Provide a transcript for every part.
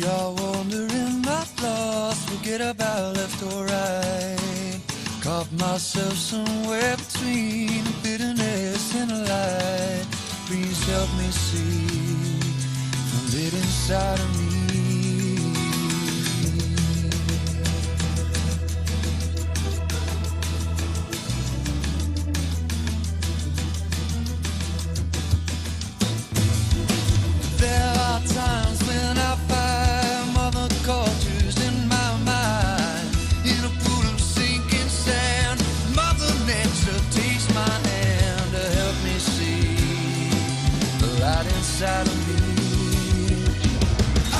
are wandering, not lost, forget about left or right. Caught myself somewhere between bitterness and a light. Please help me see from it inside of me. There are times when I find mother cultures in my mind, in a pool of sinking sand. Mother Nature takes my hand to help me see the light inside of me. I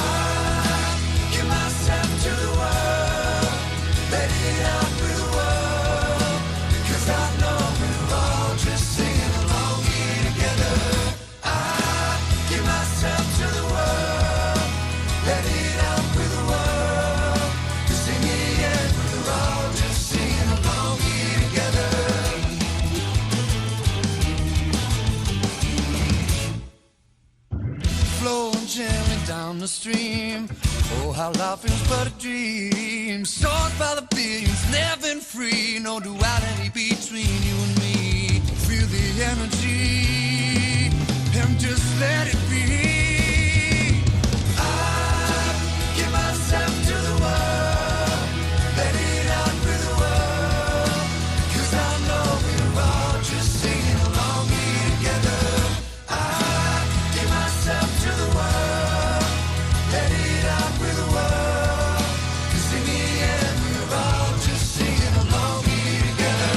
give myself to the world, let it out with the world, because I know we're all just singing along here together. I give myself to the world, let it out with the world, 'cause in the end we're all just singing along here together. Flowing gently down the stream, oh how life is but a dream. Soared by the billions, never free, no duality between you and me. Feel the energy and just let it be. I give myself to the world, let it out with the world, 'cause I know we're all just singing along here together. I give myself to the world, let it out with the world, 'cause in the end we're all just singing along here together.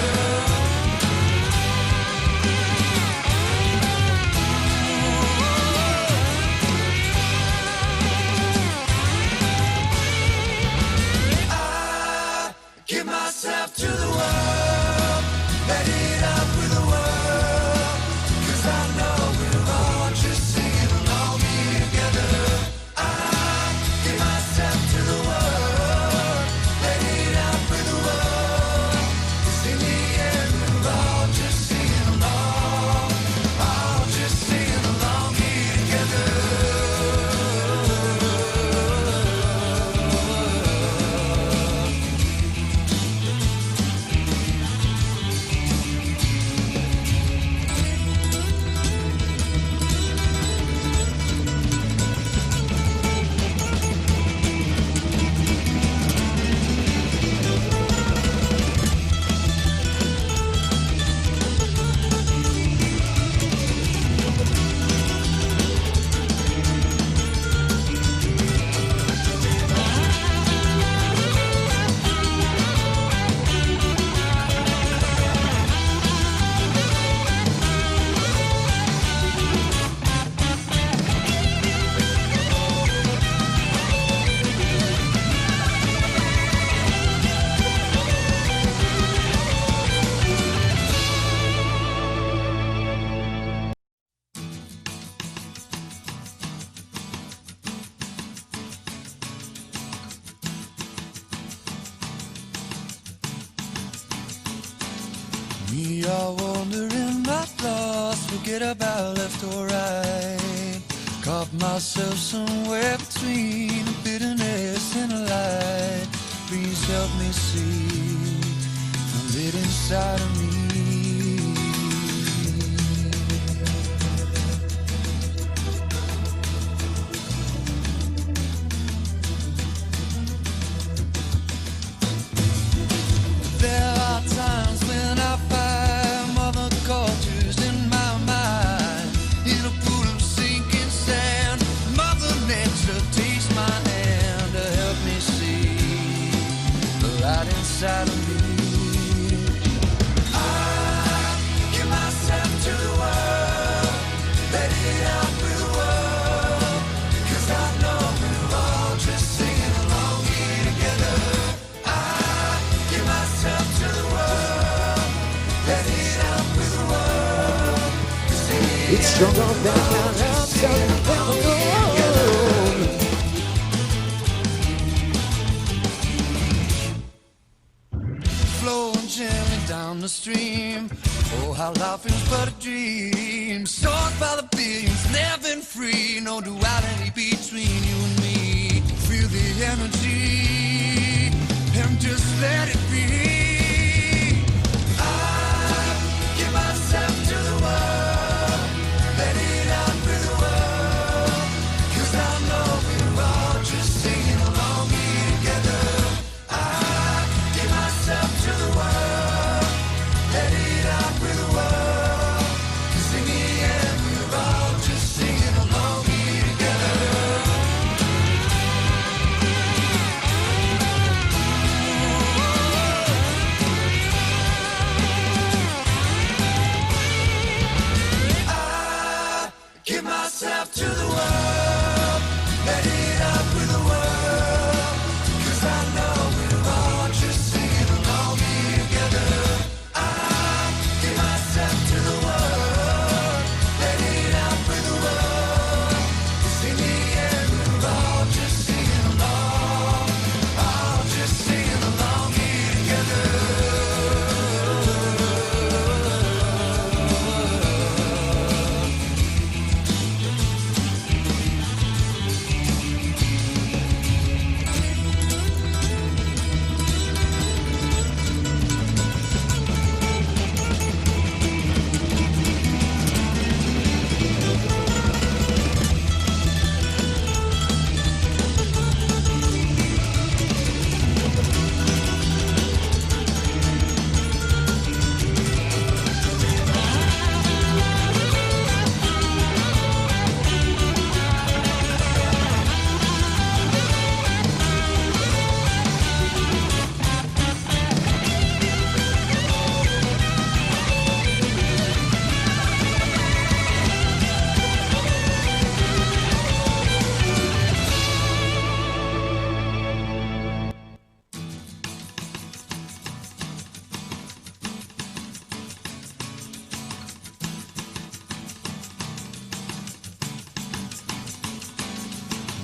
I give myself to the world, let it out with the world, 'cause I know we're all just singing along here together. I give myself to the world, let it out with the world, 'cause in the end we're all just singing along, all just singing along here together. We are wandering, not lost, forget about left or right. Caught myself somewhere between bitterness and a light. Please help me see from it inside of me. There are times when I find mother cultures in my mind, in a pool of sinking sand. Mother Nature takes my hand to help me see the light inside of me. I give myself to the world, let it out with the world, 'cause I know we're all just singing along here together. I give myself to the world, let it out with the world, 'cause in the It's end stronger we're than all I just singing along here together. Flowing gently down the stream, oh how life is but a dream. Soared by the billions, never free, no duality between you and me. feel the energy and just let it be. I give myself to the world, let it out with the world, 'cause I know we're all just singing along here together. I give myself to the world, let it out with the world, 'cause in the end we're all just singing along here together. Give myself to the world, let it out with the world, 'cause I know we're all just singing along here together. I give myself to the world, let it out with the world, 'cause in the end we're all just singing along, all just singing along here together.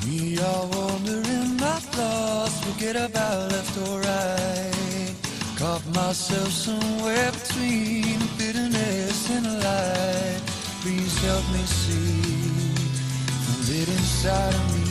We are wandering, not lost, forget about left or right. Caught myself somewhere between bitterness and light. Please help me see the lit inside of me.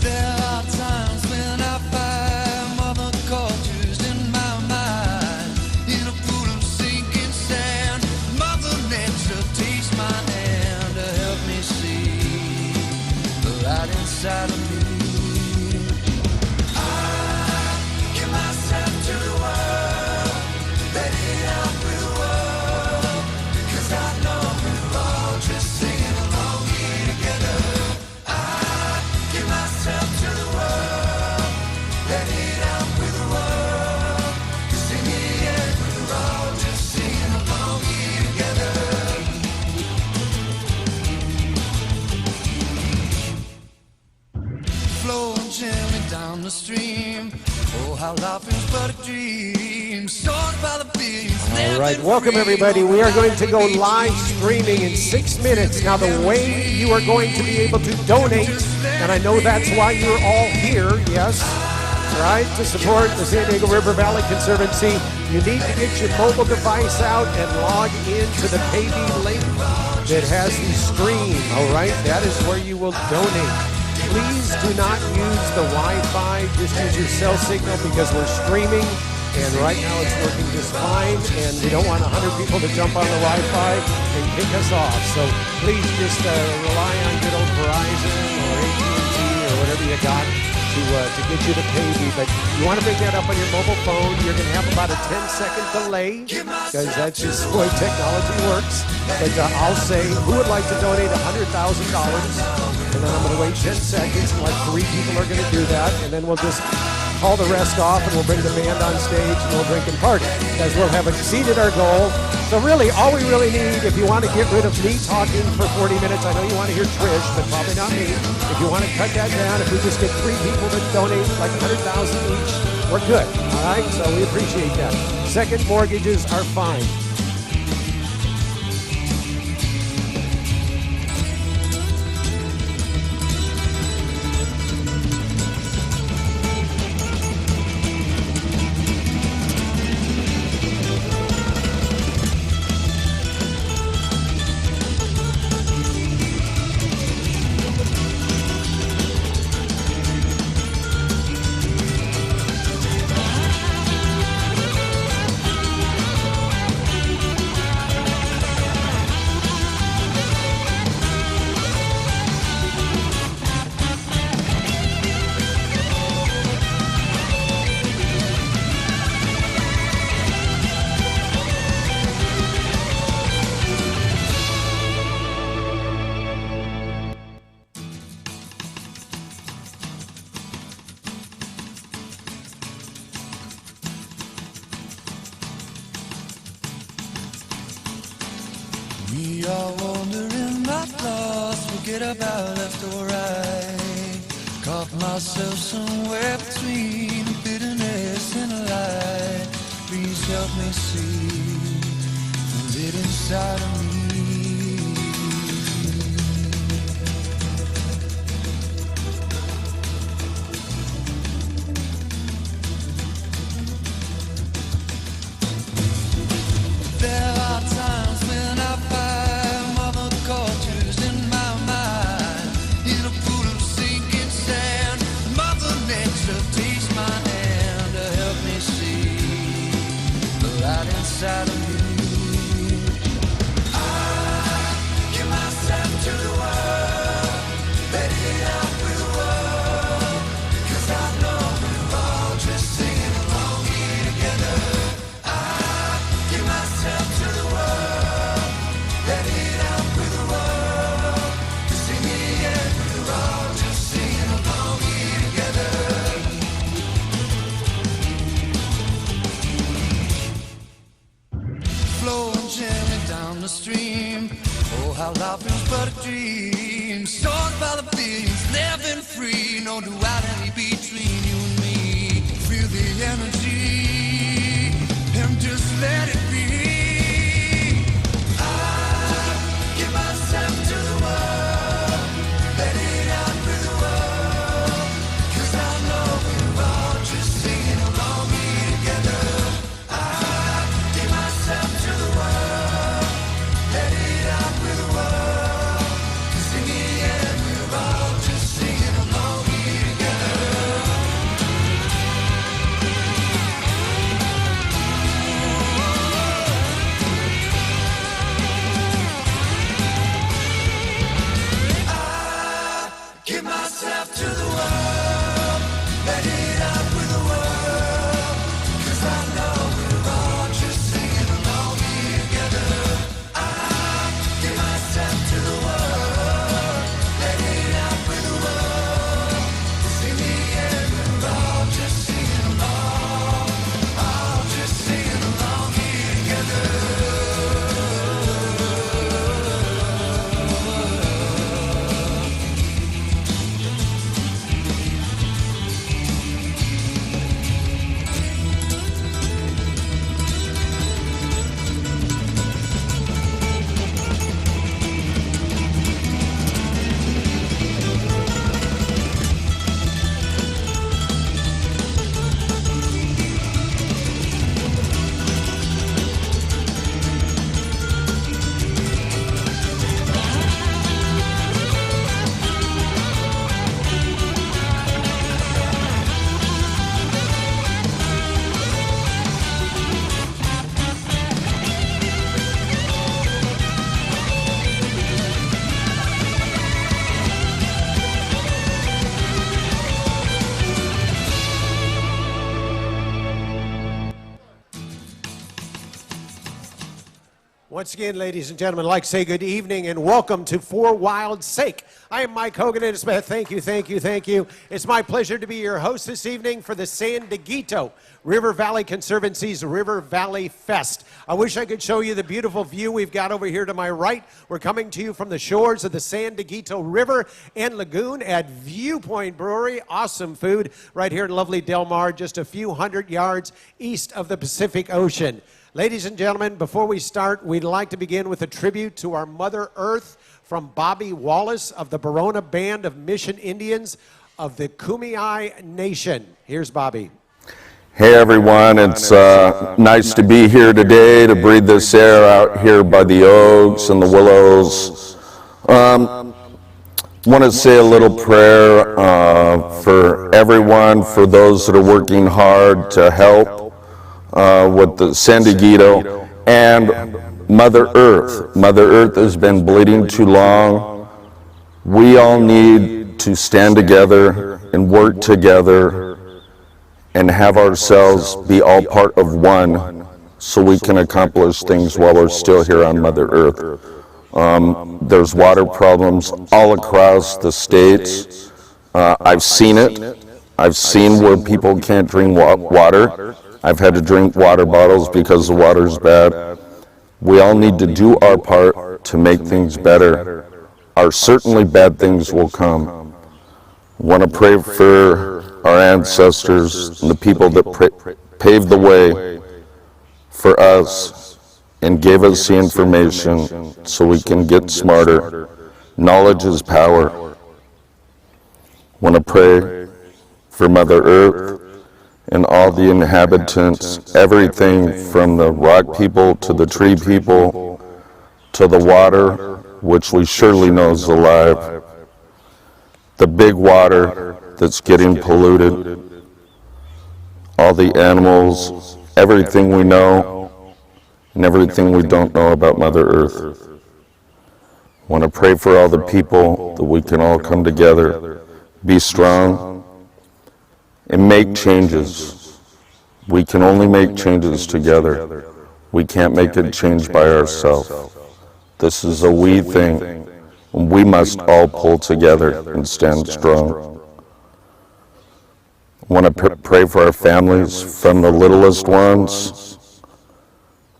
There are times when I find mother cultures in my mind, in a pool of sinking sand. Mother Nature takes my hand to help me see the light inside of me. I give myself to the world, let it out with the world, 'cause I know we're all just singing along here together. I give myself to the world, let it out with the world, 'cause in the end we're all just singing along here together. Flowing gently down the stream, oh how life is but a dream, soared by the billions. All right, welcome everybody. We are going to go live streaming in 6 minutes. Now the way you are going to be able to donate, and I know that's why you're all here, yes, right, to support the San Diego River Valley Conservancy, you need to get your mobile device out and log into the PayMe link that has the stream, all right? That is where you will donate. Please do not use the Wi-Fi, just use your cell signal because we're streaming, and right now it's working just fine, and we don't want 100 people to jump on the Wi-Fi and kick us off. So please just rely on good old Verizon or AT&T or whatever you got to get you to PayMe. But you want to bring that up on your mobile phone. You're going to have about a 10-second delay because that's just the way technology works. But I'll say, who would like to donate $100,000? And then I'm going to wait 10 seconds, and like 3 people are going to do that, and then we'll just call the rest off, and we'll bring the band on stage, and we'll drink and party, because we'll have exceeded our goal. So really, all we really need, if you want to get rid of me talking for 40 minutes, I know you want to hear Trish, but probably not me. If you want to cut that down, if we just get 3 people to donate like $100,000 each, we're good, all right? So we appreciate that. Second mortgages are fine. We are wandering not lost, forget about left or right. Caught myself somewhere between bitterness and a lie. Please help me see the lit inside of me. There are times when I find mother cultures in my mind, in a pool of sinking sand. Mother Nature takes my hand to help me see the light inside of me. I give myself to the world, let it out with the world, 'cause I know we're all just singing along here together. Give myself to the world, let it out with the world. Sing it, yeah, we're all just singing along here together. Flowing gently down the stream, oh how life is but a dream. Soared by the billions, living free, no duality between you and me. Feel the energy and just let it be. I give myself to the world, let it out with the world, 'cause I know we're all just singing along here together. I give myself to the world, let it out with the world, sing it, yeah, we're all just singing along here together. Give myself to the world, let it out with the world, 'cause I know we're all just singing along here together. I give myself to the world, let it out with the world, sing it, yeah, we're all just singing along, all just singing along here together. Once again, ladies and gentlemen, I'd like to say good evening and welcome to For Wild's Sake. I am Mike Hogan and Smith. Thank you, thank you, thank you. It's my pleasure to be your host this evening for the San Dieguito River Valley Conservancy's River Valley Fest. I wish I could show you the beautiful view we've got over here to my right. We're coming to you from the shores of the San Dieguito River and Lagoon at Viewpoint Brewery. Awesome food right here in lovely Del Mar, just a few hundred yards east of the Pacific Ocean. Ladies and gentlemen, before we start, we'd like to begin with a tribute to our Mother Earth from Bobby Wallace of the Barona Band of Mission Indians of the Kumeyaay Nation. Here's Bobby. Hey everyone, it's nice to be here today to breathe this air out here by the oaks and the willows. Want to say a little prayer for everyone, for those that are working hard to help with the San Dieguito and Mother Earth. Mother Earth has been bleeding too long. We all need to stand together and work together and have ourselves be all part of one so we can accomplish things while we're still here on Mother Earth. There's water problems all across the states. I've seen it. I've seen where people can't drink water. I've had to drink water bottles because the water's bad. We all need to do our part to make things better, or certainly bad things will come. Want to pray for our ancestors and the people that paved the way for us and gave us the information so we can get smarter. Knowledge is power. Want to pray for Mother Earth and all the inhabitants, everything from the rock people to the tree people to the water, which we surely know is alive, the big water that's getting polluted, all the animals, everything we know and everything we don't know about Mother Earth. Want to pray for all the people that we can all come together, be strong, and make changes. We can only make changes together. We can't make a change by ourselves. This is a we thing, and we must all pull together and stand strong. I want to pray for our families, from the littlest ones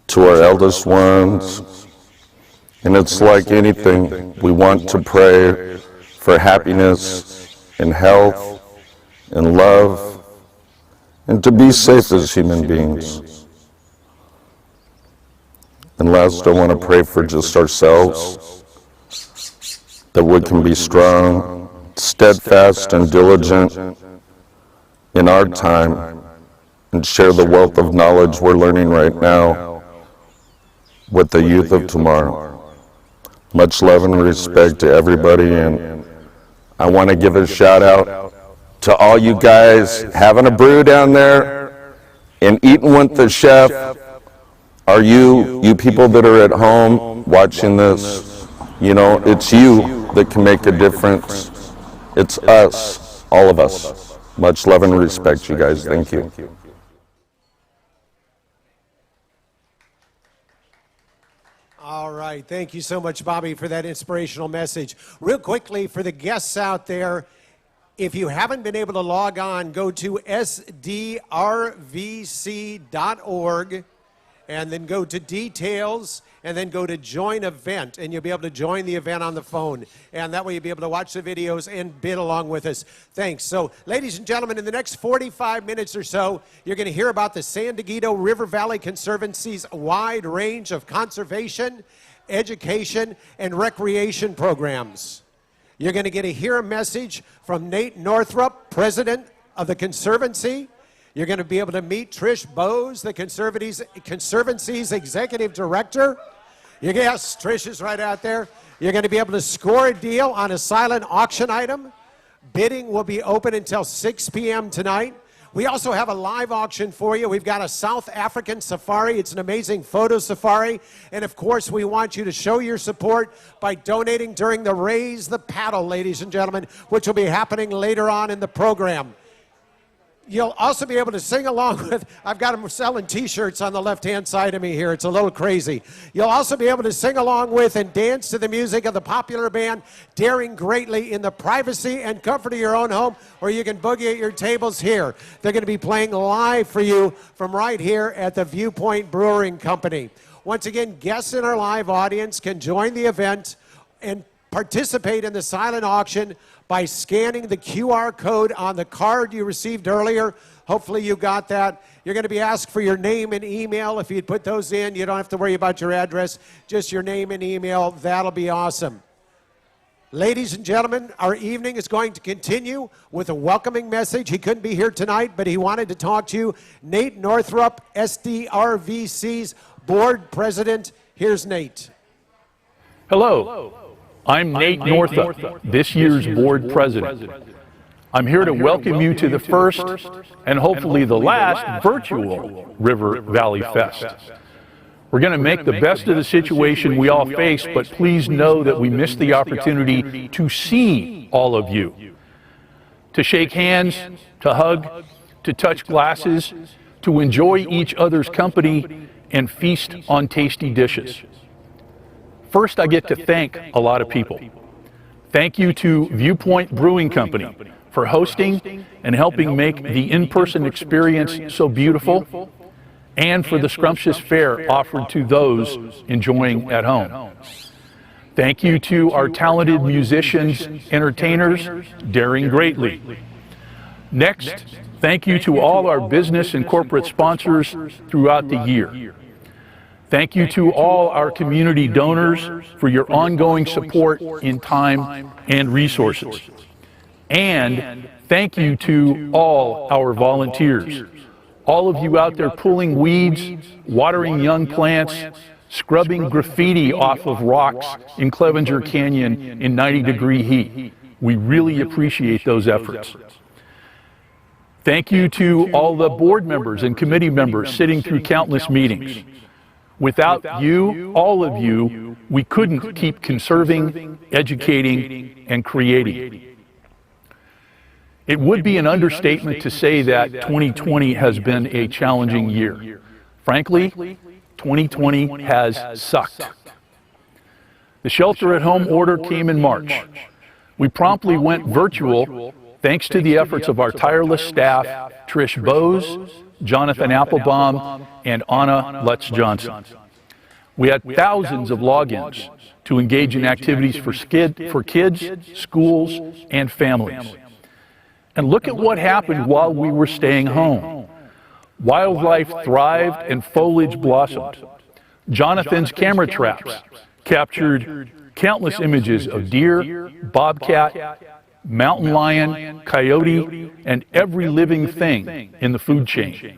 to our eldest ones. And it's like anything, we want to pray for happiness and health and love, and to be safe as human beings. And last, I want to pray for just ourselves, that we can be strong, steadfast, and diligent in our time, and share the wealth of knowledge we're learning right now with the youth of tomorrow. Much love and respect to everybody, and I want to give a shout out to all you guys having a brew down there and eating with the chef. Are you people that are at home watching this, you know, it's you that can make a difference. It's us, all of us. Much love and respect, you guys. Thank you. All right. Thank you so much, Bobby, for that inspirational message. Real quickly, for the guests out there, if you haven't been able to log on, go to sdrvc.org and then go to details and then go to join event, and you'll be able to join the event on the phone. And that way you'll be able to watch the videos and bid along with us. Thanks. So, ladies and gentlemen, in the next 45 minutes or so, you're going to hear about the San Diego River Valley Conservancy's wide range of conservation, education, and recreation programs. You're going to hear a message from Nate Northrup, president of the Conservancy. You're going to be able to meet Trish Bowes, the Conservancy's executive director. Yes, Trish is right out there. You're going to be able to score a deal on a silent auction item. Bidding will be open until 6 p.m. tonight. We also have a live auction for you. We've got a South African safari. It's an amazing photo safari. And of course, we want you to show your support by donating during the Raise the Paddle, ladies and gentlemen, which will be happening later on in the program. You'll also be able to sing along with, I've got them selling t-shirts on the left-hand side of me here. It's a little crazy. You'll also be able to sing along with and dance to the music of the popular band Daring Greatly in the privacy and comfort of your own home, or you can boogie at your tables here. They're going to be playing live for you from right here at the Viewpoint Brewing Company. Once again, guests in our live audience can join the event and participate in the silent auction by scanning the QR code on the card you received earlier. Hopefully you got that. You're going to be asked for your name and email. If you'd put those in, you don't have to worry about your address, just your name and email. That'll be awesome. Ladies and gentlemen, our evening is going to continue with a welcoming message. He couldn't be here tonight, but he wanted to talk to you. Nate Northrup, Sdrvc's board president. Here's Nate. Hello. I'm Nate Northup, this year's board president. I'm here to welcome you to the first and hopefully the last virtual River Valley Fest. We're going to make the best of the situation we all face, but please know that we missed the opportunity to see all of you, to shake hands, to hug, to touch glasses, to enjoy each other's company and feast on tasty dishes. First, I get to thank a lot of people. Thank you to Viewpoint Brewing Company for hosting and helping make the in-person experience so beautiful, and for the scrumptious fare offered to those enjoying at home. Thank you to our talented musicians, entertainers, daring greatly. Next, thank you to all our business and corporate sponsors throughout the year. Thank you to all our community donors for your ongoing support in time and resources. And thank you to all our volunteers, all of you out there pulling weeds, watering young plants, scrubbing graffiti off of rocks in Clevenger Canyon in 90-degree heat. We really appreciate those efforts. Thank you to all the board members and committee members sitting through countless meetings. Without you, all of you, we couldn't keep conserving, educating, and creating. It would be an understatement to say that 2020 has been a challenging year. Frankly, 2020 has sucked. The shelter-at-home order came in March. We promptly went virtual thanks to the efforts of our tireless staff, Trish Bowes, Jonathan Applebaum, and Anna Lutz-Johnson. We had thousands of logins to engage in activities for kids, schools, and families. And look at what happened while we were staying home. Wildlife thrived and foliage blossomed. Jonathan's camera traps captured countless images of deer, bobcat, mountain lion, coyote, and every living thing in the food chain,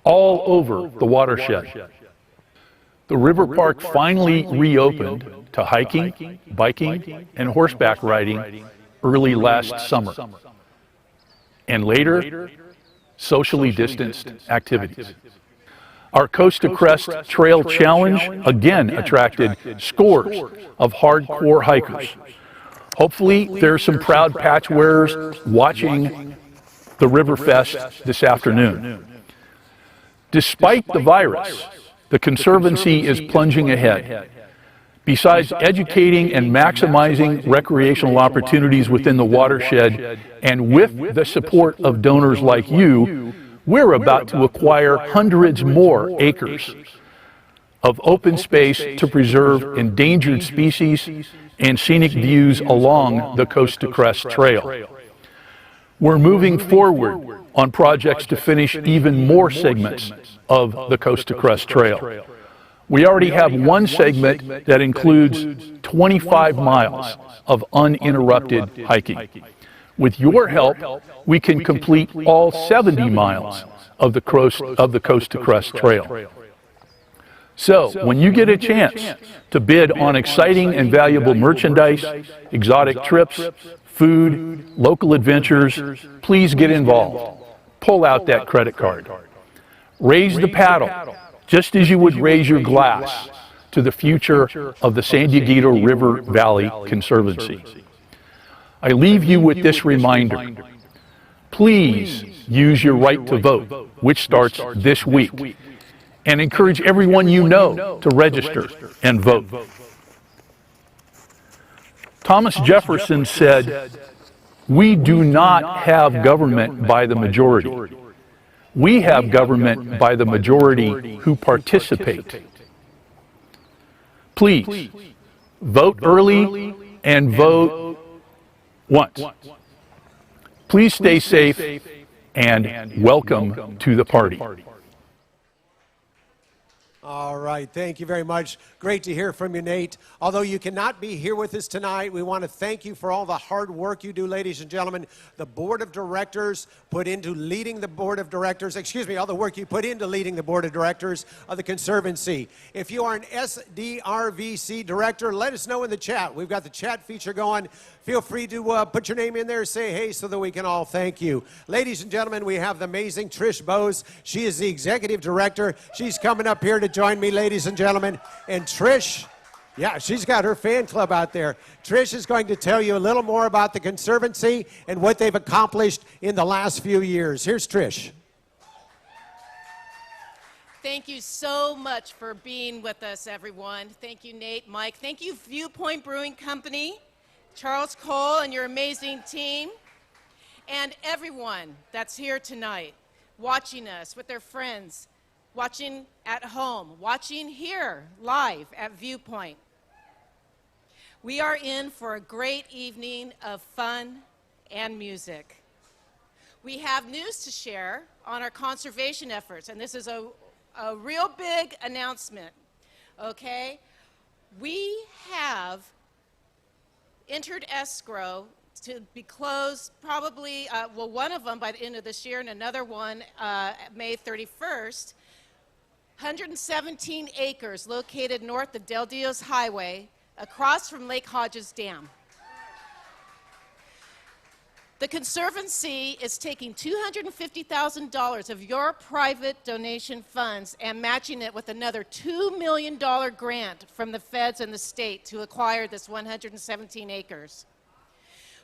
all over the watershed. The river park finally reopened to hiking, biking, and horseback riding early last summer. And later, socially distanced activities. Our Coast to Crest Trail Challenge again attracted scores of hardcore hikers. Hopefully, there are some proud patch wearers watching the Riverfest this afternoon. Despite the virus, the Conservancy is plunging ahead. Besides educating and maximizing recreational opportunities within the watershed, and with the support of donors like you, we're about to acquire hundreds more acres of open space to preserve endangered species and scenic views along the Coast to Crest Trail. We're moving forward on projects to finish even more segments of the Coast to Crest Trail. We already have one segment that includes 25 miles of uninterrupted hiking. With your help, we can complete all 70 miles of the Coast to Crest Trail. So, when you get a chance to bid on exciting and valuable merchandise, exotic trips, food, local adventures, please get involved. Pull out that credit card. Raise the paddle, just as you would raise your glass to the future of the San Diego River Valley Conservancy. I leave you with this reminder. Please use your right to vote, which starts this week, and encourage everyone you know to register and vote. Thomas Jefferson said, "We do not have government by the majority. We have government by the majority who participate." Please, vote early and vote once. Please stay safe and welcome to the party. All right, thank you very much. Great to hear from you, Nate. Although you cannot be here with us tonight, we want to thank you for all the hard work you do, ladies and gentlemen. The board of directors put into leading the board of directors, all the work you put into leading the board of directors of the Conservancy. If you are an Sdrvc director, let us know in the chat. We've got the chat feature going. Feel free to put your name in there, say hey, so that we can all thank you. Ladies and gentlemen, we have the amazing Trish Bowes. She is the executive director. She's coming up here to join me, ladies and gentlemen. And Trish, yeah, she's got her fan club out there. Trish is going to tell you a little more about the Conservancy and what they've accomplished in the last few years. Here's Trish. Thank you so much for being with us, everyone. Thank you, Nate, Mike. Thank you, Viewpoint Brewing Company, Charles Cole and your amazing team, and everyone that's here tonight, watching us with their friends, watching at home, watching here live at Viewpoint. We are in for a great evening of fun and music. We have news to share on our conservation efforts, and this is a real big announcement, okay? We have entered escrow to be closed probably, well, one of them by the end of this year and another one May 31st. 117 acres located north of Del Dios Highway across from Lake Hodges Dam. The Conservancy is taking $250,000 of your private donation funds and matching it with another $2 million grant from the feds and the state to acquire this 117 acres.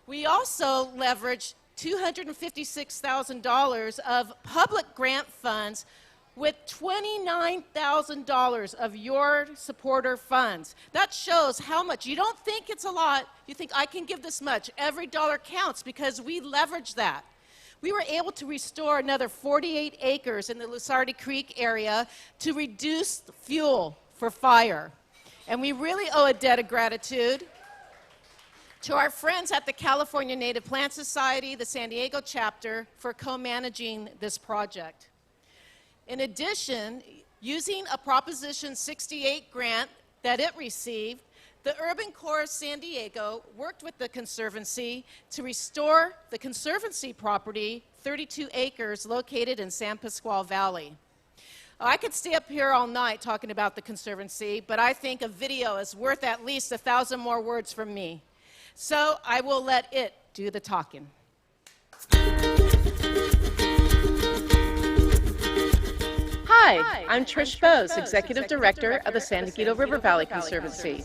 We also leveraged $256,000 of public grant funds with $29,000 of your supporter funds. That shows how much. You don't think it's a lot. You think, I can give this much. Every dollar counts because we leverage that. We were able to restore another 48 acres in the Lusardi Creek area to reduce fuel for fire. And we really owe a debt of gratitude to our friends at the California Native Plant Society, the San Diego chapter, for co-managing this project. In addition, using a Proposition 68 grant that it received, the Urban Corps of San Diego worked with the Conservancy to restore the Conservancy property, 32 acres located in San Pasqual Valley. I could stay up here all night talking about the Conservancy, but I think a video is worth at least 1,000 more words from me. So I will let it do the talking. Hi, I'm Trish Bose, Executive Director of the San Diego River Valley Conservancy.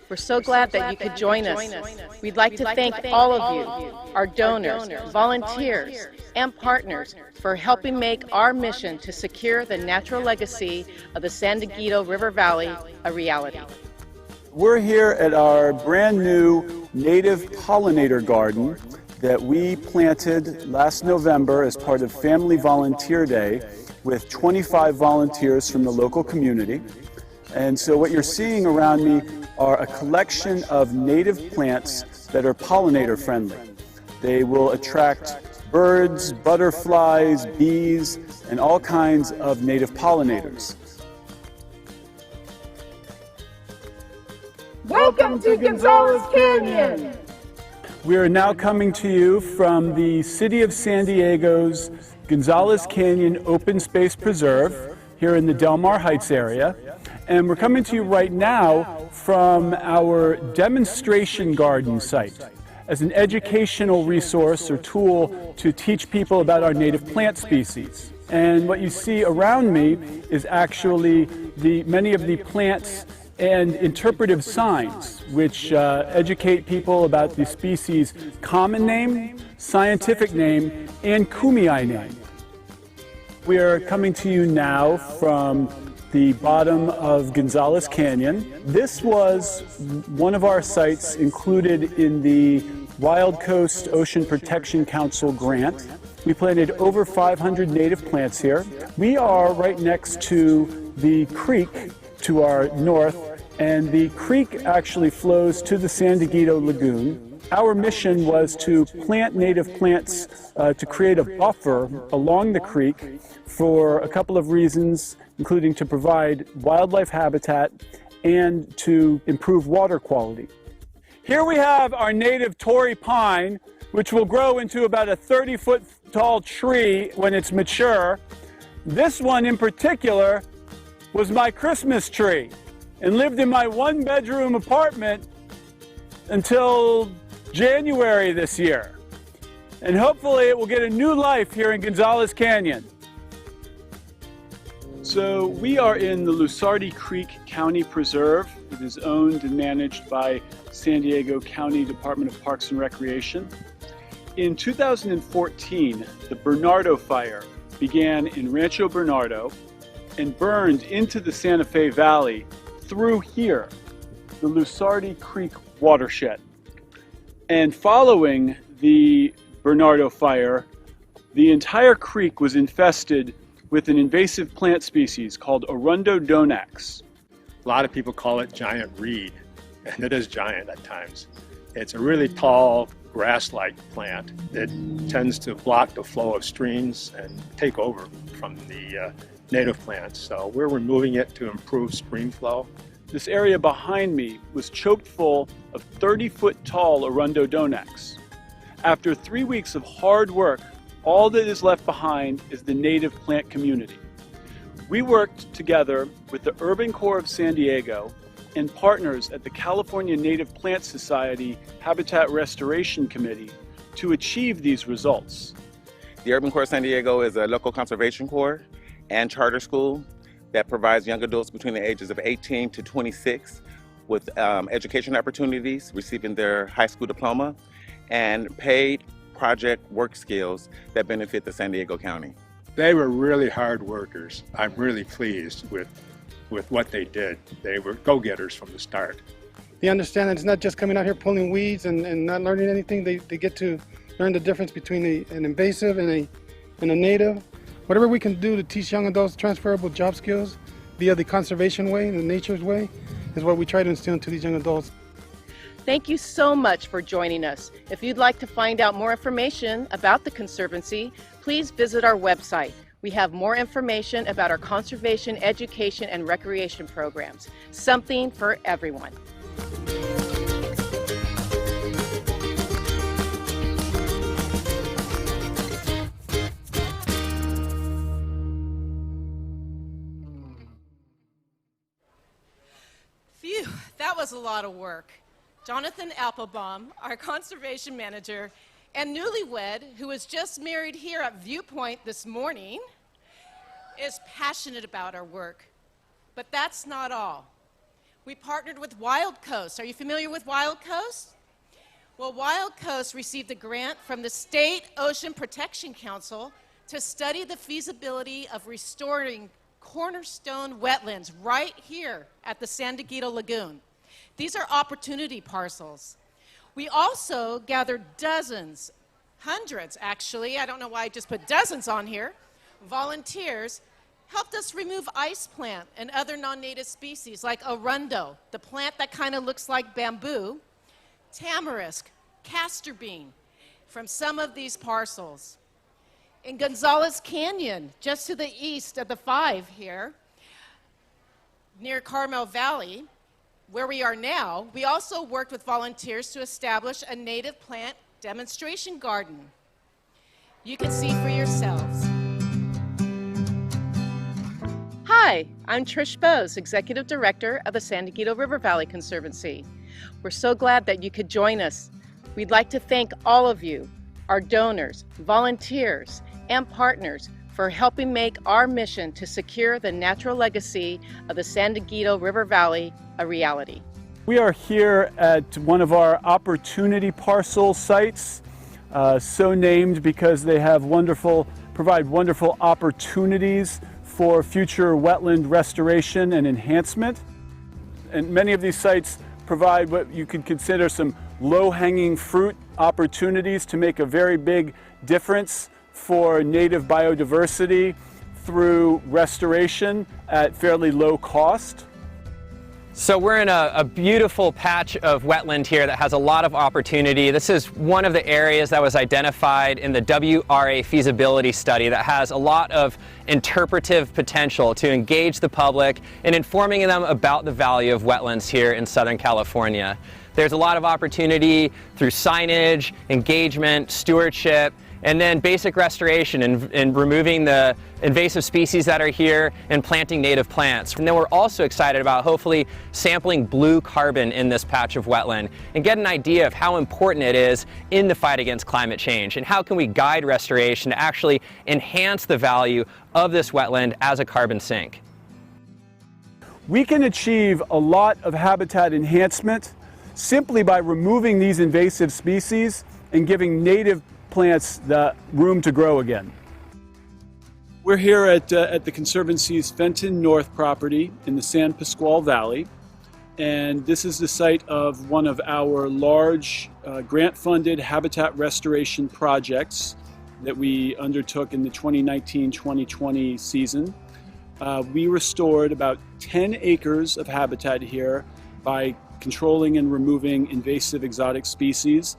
We're so glad that you could join us. We'd like to thank all of you, our donors, volunteers, and partners for helping make our mission to secure the natural legacy of the San Diego River Valley a reality. We're here at our brand new native pollinator garden that we planted last November as part of Family Volunteer Day with 25 volunteers from the local community. And so what you're seeing around me are a collection of native plants that are pollinator friendly. They will attract birds, butterflies, bees, and all kinds of native pollinators. Welcome to Gonzales Canyon! We are now coming to you from the City of San Diego's Gonzales Canyon Open Space Preserve here in the Del Mar Heights area. And we're coming to you right now from our demonstration garden site as an educational resource or tool to teach people about our native plant species. And what you see around me is actually many of the plants and interpretive signs which educate people about the species' common name, scientific name, and Kumeyaay name. We are coming to you now from the bottom of Gonzales Canyon. This was one of our sites included in the Wild Coast Ocean Protection Council grant. We planted over 500 native plants here. We are right next to the creek to our north, and the creek actually flows to the San Diego Lagoon. Our mission was to plant native plants to create a buffer along the creek for a couple of reasons, including to provide wildlife habitat and to improve water quality. Here we have our native Torrey pine, which will grow into about a 30-foot tall tree when it's mature. This one in particular was my Christmas tree and lived in my one-bedroom apartment until January this year. And hopefully it will get a new life here in Gonzales Canyon. So we are in the Lusardi Creek County Preserve. It is owned and managed by San Diego County Department of Parks and Recreation. In 2014, the Bernardo Fire began in Rancho Bernardo and burned into the Santa Fe Valley through here, the Lusardi Creek watershed. And following the Bernardo Fire, the entire creek was infested with an invasive plant species called Arundo donax. A lot of people call it giant reed. and it is giant at times. It's a really tall grass-like plant that tends to block the flow of streams and take over from the native plants. So we're removing it to improve stream flow. This area behind me was choked full of 30-foot tall Arundinodonax. After 3 weeks of hard work, all that is left behind is the native plant community. We worked together with the Urban Core of San Diego and partners at the California Native Plant Society Habitat Restoration Committee to achieve these results. The Urban Core of San Diego is a local conservation corps and charter school that provides young adults between the ages of 18 to 26 with education opportunities, receiving their high school diploma, and paid project work skills that benefit the San Diego County. They were really hard workers. I'm really pleased with what they did. They were go-getters from the start. They understand that it's not just coming out here pulling weeds and not learning anything. They get to learn the difference between an invasive and a native. Whatever we can do to teach young adults transferable job skills via the conservation way, the nature's way, is what we try to instill into these young adults. Thank you so much for joining us. If you'd like to find out more information about the Conservancy, please visit our website. We have more information about our conservation, education, and recreation programs. Something for everyone. Phew, that was a lot of work. Jonathan Applebaum, our conservation manager, and newlywed, who was just married here at Viewpoint this morning, is passionate about our work. But that's not all. We partnered with Wild Coast. Are you familiar with Wild Coast? Well, Wild Coast received a grant from the State Ocean Protection Council to study the feasibility of restoring cornerstone wetlands right here at the San Diego Lagoon. These are opportunity parcels. We also gathered dozens, hundreds actually, I don't know why I just put dozens on here, volunteers helped us remove ice plant and other non-native species like arundo, the plant that kind of looks like bamboo, tamarisk, castor bean from some of these parcels. In Gonzales Canyon, just to the east of the 5 here, near Carmel Valley, where we are now, we also worked with volunteers to establish a native plant demonstration garden. You can see for yourselves. Hi, I'm Trish Bose, Executive Director of the San Diego River Valley Conservancy. We're so glad that you could join us. We'd like to thank all of you, our donors, volunteers, and partners for helping make our mission to secure the natural legacy of the San Diego River Valley a reality. We are here at one of our opportunity parcel sites, so named because they have provide wonderful opportunities for future wetland restoration and enhancement. And many of these sites provide what you could consider some low-hanging fruit opportunities to make a very big difference for native biodiversity through restoration at fairly low cost. So we're in a beautiful patch of wetland here that has a lot of opportunity. This is one of the areas that was identified in the WRA feasibility study that has a lot of interpretive potential to engage the public in informing them about the value of wetlands here in Southern California. There's a lot of opportunity through signage, engagement, stewardship, and then basic restoration and removing the invasive species that are here and planting native plants. And then we're also excited about hopefully sampling blue carbon in this patch of wetland and get an idea of how important it is in the fight against climate change and how can we guide restoration to actually enhance the value of this wetland as a carbon sink. We can achieve a lot of habitat enhancement simply by removing these invasive species and giving native plants the room to grow again. We're here at the Conservancy's Fenton North property in the San Pasqual Valley, and this is the site of one of our large grant-funded habitat restoration projects that we undertook in the 2019-2020 season. We restored about 10 acres of habitat here by controlling and removing invasive exotic species.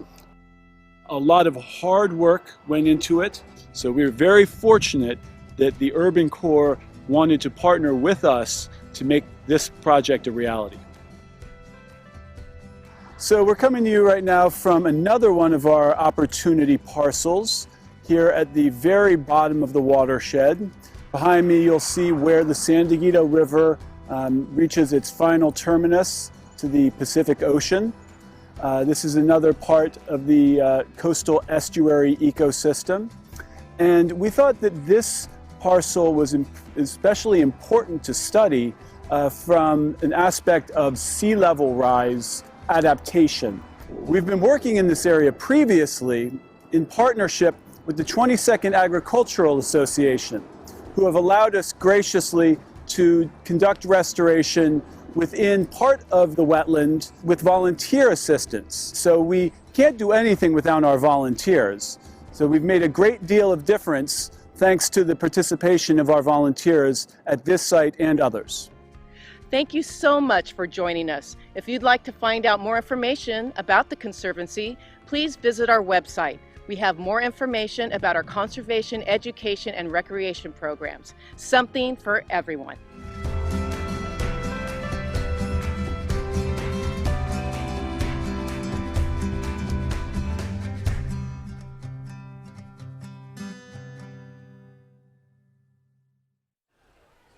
A lot of hard work went into it, so we're very fortunate that the Urban Corps wanted to partner with us to make this project a reality. So we're coming to you right now from another one of our opportunity parcels here at the very bottom of the watershed. Behind me you'll see where the San Dieguito River reaches its final terminus to the Pacific Ocean. This is another part of the coastal estuary ecosystem. And we thought that this parcel was especially important to study from an aspect of sea level rise adaptation. We've been working in this area previously in partnership with the 22nd Agricultural Association, who have allowed us graciously to conduct restoration within part of the wetland with volunteer assistance. So we can't do anything without our volunteers. So we've made a great deal of difference thanks to the participation of our volunteers at this site and others. Thank you so much for joining us. If you'd like to find out more information about the Conservancy, please visit our website. We have more information about our conservation, education, and recreation programs. Something for everyone.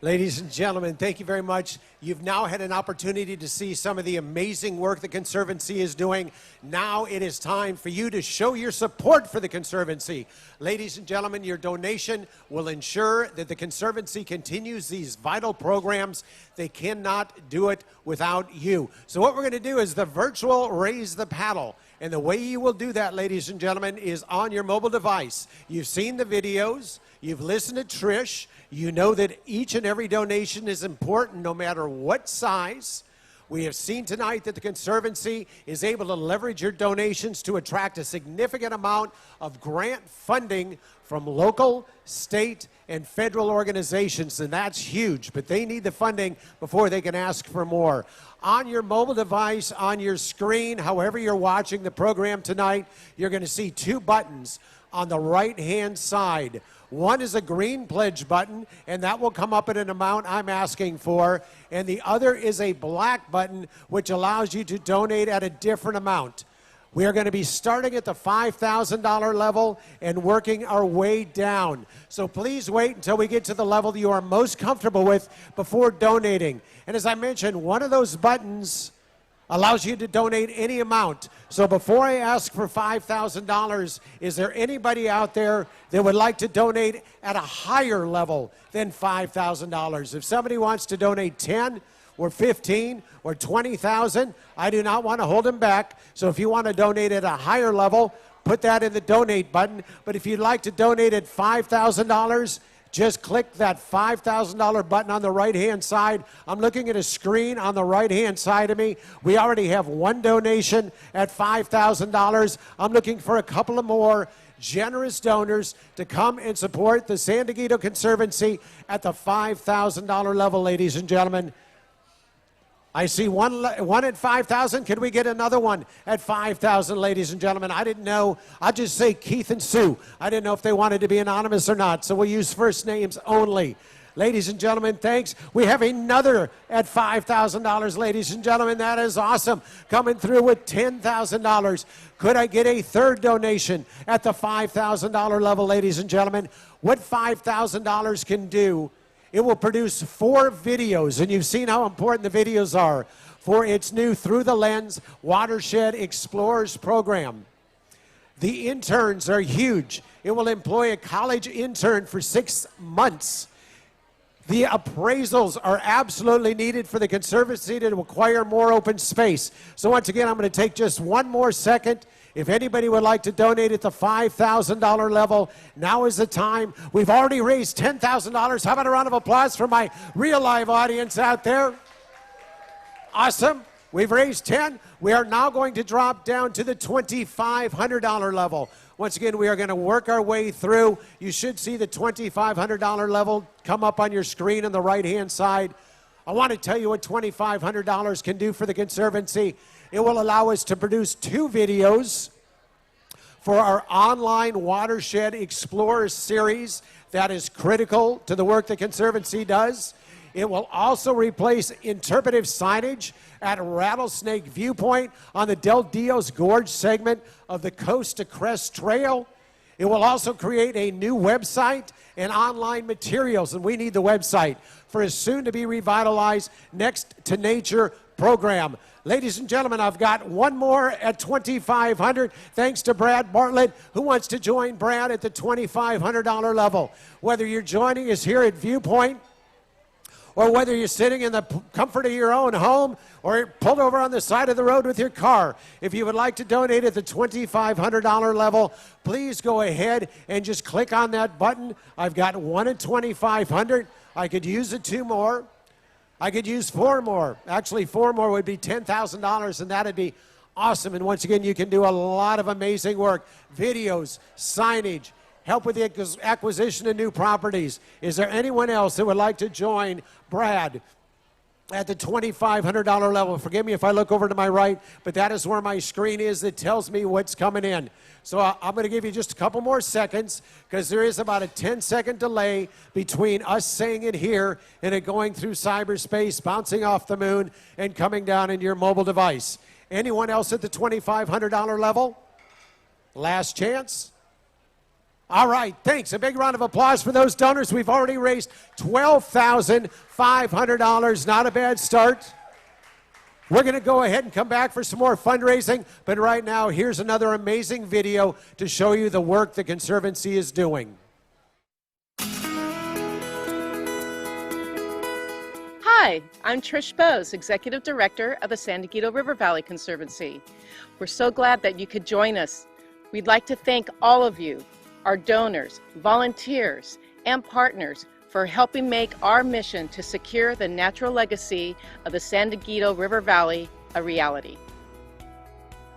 Ladies and gentlemen, thank you very much. You've now had an opportunity to see some of the amazing work the Conservancy is doing. Now it is time for you to show your support for the Conservancy. Ladies and gentlemen, your donation will ensure that the Conservancy continues these vital programs. They cannot do it without you. So what we're going to do is the virtual Raise the Paddle. And the way you will do that, ladies and gentlemen, is on your mobile device. You've seen the videos. You've listened to Trish. You know that each and every donation is important no matter what size. We have seen tonight that the Conservancy is able to leverage your donations to attract a significant amount of grant funding from local, state, and federal organizations, and that's huge, but they need the funding before they can ask for more. On your mobile device, on your screen, however you're watching the program tonight, you're going to see two buttons on the right-hand side. One is a green pledge button, and that will come up at an amount I'm asking for. And the other is a black button, which allows you to donate at a different amount. We are going to be starting at the $5,000 level and working our way down. So please wait until we get to the level that you are most comfortable with before donating. And as I mentioned, one of those buttons allows you to donate any amount. So before I ask for $5,000, is there anybody out there that would like to donate at a higher level than $5,000? If somebody wants to donate 10 or 15 or 20,000, I do not want to hold them back. So if you want to donate at a higher level, put that in the donate button. But if you'd like to donate at $5,000, just click that $5,000 button on the right-hand side. I'm looking at a screen on the right-hand side of me. We already have one donation at $5,000. I'm looking for a couple of more generous donors to come and support the San Dieguito Conservancy at the $5,000 level, ladies and gentlemen. I see one at 5,000. Can we get another one at 5,000, ladies and gentlemen? I didn't know. I'll just say Keith and Sue. I didn't know if they wanted to be anonymous or not, so we'll use first names only. Ladies and gentlemen, thanks. We have another at $5,000, ladies and gentlemen. That is awesome. Coming through with $10,000. Could I get a third donation at the $5,000 level, ladies and gentlemen? What $5,000 can do, it will produce 4 videos, and you've seen how important the videos are for its new Through the Lens Watershed Explorers program. The interns are huge. It will employ a college intern for 6 months. The appraisals are absolutely needed for the Conservancy to acquire more open space. So once again, I'm going to take just one more second. If anybody would like to donate at the $5,000 level, now is the time. We've already raised $10,000. How about a round of applause for my real live audience out there? Awesome. We've raised 10. We are now going to drop down to the $2,500 level. Once again, we are going to work our way through. You should see the $2,500 level come up on your screen on the right-hand side. I want to tell you what $2,500 can do for the Conservancy. It will allow us to produce 2 videos for our online Watershed Explorers series that is critical to the work the Conservancy does. It will also replace interpretive signage at Rattlesnake Viewpoint on the Del Dios Gorge segment of the Coast to Crest Trail. It will also create a new website and online materials, and we need the website for a soon-to-be revitalized Next to Nature program. Ladies and gentlemen, I've got one more at $2,500, thanks to Brad Bartlett, who wants to join Brad at the $2,500 level. Whether you're joining us here at Viewpoint, or whether you're sitting in the comfort of your own home or pulled over on the side of the road with your car, if you would like to donate at the $2,500 level, please go ahead and just click on that button. I've got one at $2,500. I could use it 2 more. I could use 4 more. Actually, 4 more would be $10,000, and that'd be awesome. And once again, you can do a lot of amazing work. Videos, signage, help with the acquisition of new properties. Is there anyone else that would like to join Brad at the $2,500 level? Forgive me if I look over to my right, but that is where my screen is that tells me what's coming in. So I'm going to give you just a couple more seconds because there is about a 10-second delay between us saying it here and it going through cyberspace, bouncing off the moon, and coming down into your mobile device. Anyone else at the $2,500 level? Last chance. All right, thanks. A big round of applause for those donors. We've already raised $12,500. Not a bad start. We're going to go ahead and come back for some more fundraising, but right now, here's another amazing video to show you the work the Conservancy is doing. Hi, I'm Trish Bose, Executive Director of the San Diego River Valley Conservancy. We're so glad that you could join us. We'd like to thank all of you, our donors, volunteers, and partners for helping make our mission to secure the natural legacy of the San Diego River Valley a reality.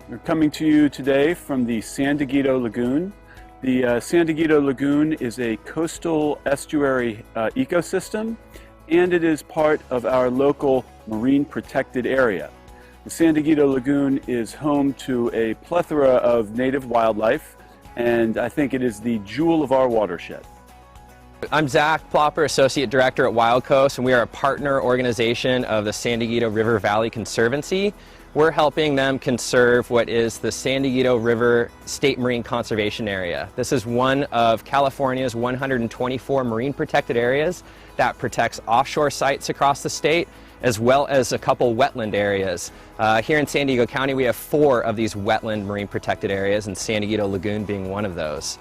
We're coming to you today from the San Diego Lagoon. The San Diego Lagoon is a coastal estuary ecosystem, and it is part of our local marine protected area. The San Diego Lagoon is home to a plethora of native wildlife, and I think it is the jewel of our watershed. I'm Zach Plopper, Associate Director at Wild Coast, and we are a partner organization of the San Diego River Valley Conservancy. We're helping them conserve what is the San Diego River State Marine Conservation Area. This is one of California's 124 marine protected areas that protects offshore sites across the state, as well as a couple wetland areas. Here in San Diego County, we have 4 of these wetland marine protected areas, and San Diego Lagoon being one of those.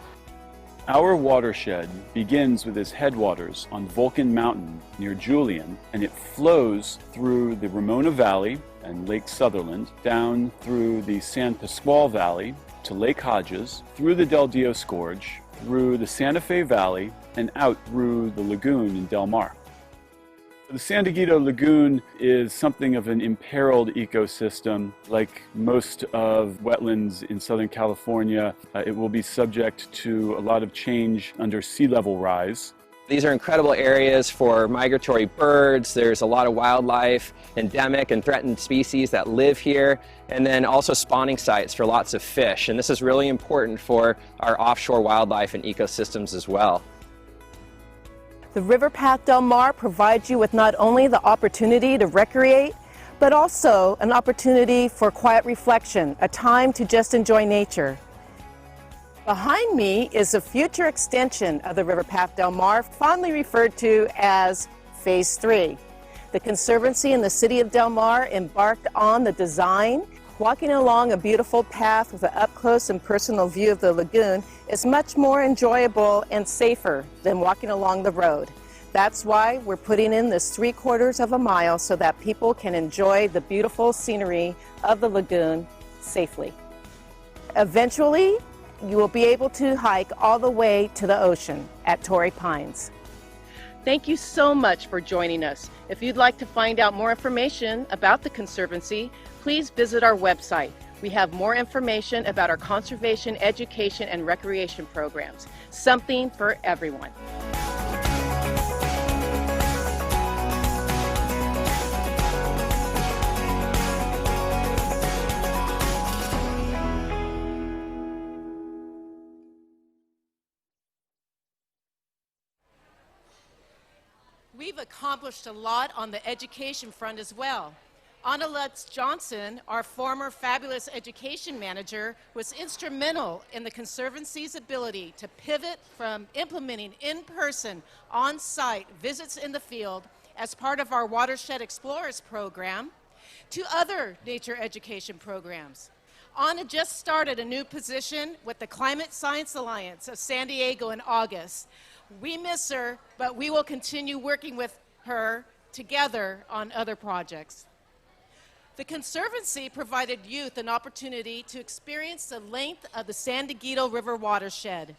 Our watershed begins with its headwaters on Vulcan Mountain near Julian, and it flows through the Ramona Valley and Lake Sutherland, down through the San Pasqual Valley to Lake Hodges, through the Del Dios Gorge, through the Santa Fe Valley, and out through the lagoon in Del Mar. The San Diego Lagoon is something of an imperiled ecosystem. Like most of wetlands in Southern California, it will be subject to a lot of change under sea level rise. These are incredible areas for migratory birds. There's a lot of wildlife, endemic and threatened species that live here, and then also spawning sites for lots of fish. And this is really important for our offshore wildlife and ecosystems as well. The River Path Del Mar provides you with not only the opportunity to recreate, but also an opportunity for quiet reflection, a time to just enjoy nature. Behind me is a future extension of the River Path Del Mar, fondly referred to as Phase 3. The Conservancy and the City of Del Mar embarked on the design. Walking along a beautiful path with an up-close and personal view of the lagoon is much more enjoyable and safer than walking along the road. That's why we're putting in this 3/4 of a mile so that people can enjoy the beautiful scenery of the lagoon safely. Eventually, you will be able to hike all the way to the ocean at Torrey Pines. Thank you so much for joining us. If you'd like to find out more information about the Conservancy, please visit our website. We have more information about our conservation, education, and recreation programs. Something for everyone. We've accomplished a lot on the education front as well. Anna Lutz Johnson, our former fabulous education manager, was instrumental in the Conservancy's ability to pivot from implementing in-person, on-site visits in the field as part of our Watershed Explorers program to other nature education programs. Anna just started a new position with the Climate Science Alliance of San Diego in August. We miss her, but we will continue working with her together on other projects. The Conservancy provided youth an opportunity to experience the length of the San Diego River watershed.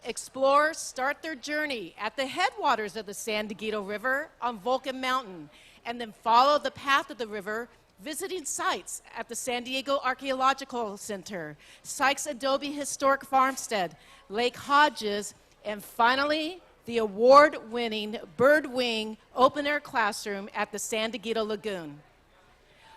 Explorers start their journey at the headwaters of the San Diego River on Vulcan Mountain, and then follow the path of the river, visiting sites at the San Diego Archaeological Center, Sykes Adobe Historic Farmstead, Lake Hodges, and finally, the award-winning Bird Wing open-air classroom at the San Diego Lagoon.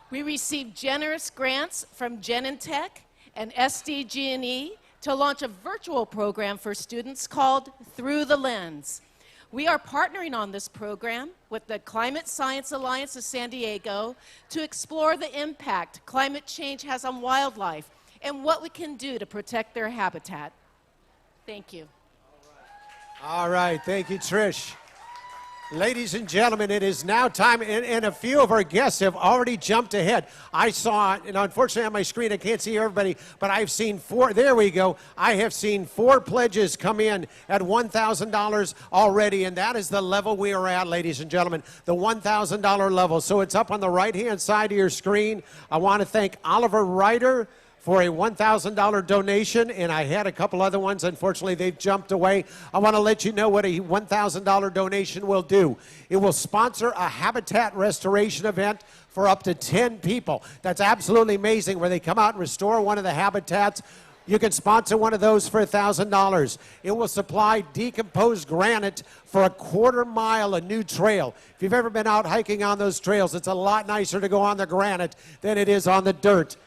We received generous grants from Genentech and SDG&E to launch a virtual program for students called Through the Lens. We are partnering on this program with the Climate Science Alliance of San Diego to explore the impact climate change has on wildlife and what we can do to protect their habitat. Thank you. All right, thank you, Trish. Ladies and gentlemen, it is now time, and a few of our guests have already jumped ahead. I saw, and unfortunately on my screen I can't see everybody, but I've seen four, there we go. I have seen 4 pledges come in at $1,000 already, and that is the level we are at, ladies and gentlemen, the $1,000 level. So it's up on the right-hand side of your screen. I want to thank Oliver Ryder for a $1,000 donation, and I had a couple other ones. Unfortunately, they've jumped away. I want to let you know what a $1,000 donation will do. It will sponsor a habitat restoration event for up to 10 people. That's absolutely amazing, where they come out and restore one of the habitats. You can sponsor one of those for $1,000. It will supply decomposed granite for a 1/4 mile, a new trail. If you've ever been out hiking on those trails, it's a lot nicer to go on the granite than it is on the dirt.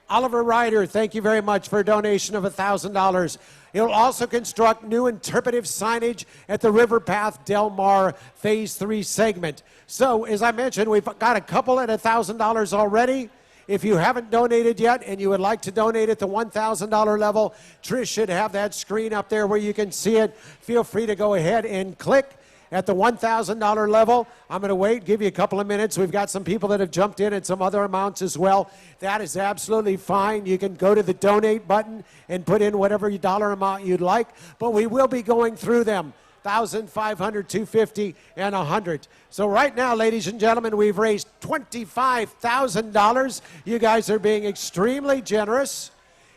Oliver Ryder, thank you very much for a donation of $1,000. It'll also construct new interpretive signage at the River Path Del Mar Phase 3 segment. So, as I mentioned, we've got a couple at $1,000 already. If you haven't donated yet and you would like to donate at the $1,000 level, Trish should have that screen up there where you can see it. Feel free to go ahead and click. At the $1,000 level, I'm going to wait, give you a couple of minutes. We've got some people that have jumped in at some other amounts as well. That is absolutely fine. You can go to the donate button and put in whatever dollar amount you'd like, but we will be going through them. 1,000, 500, 250, and 100. So right now, ladies and gentlemen, we've raised $25,000. You guys are being extremely generous.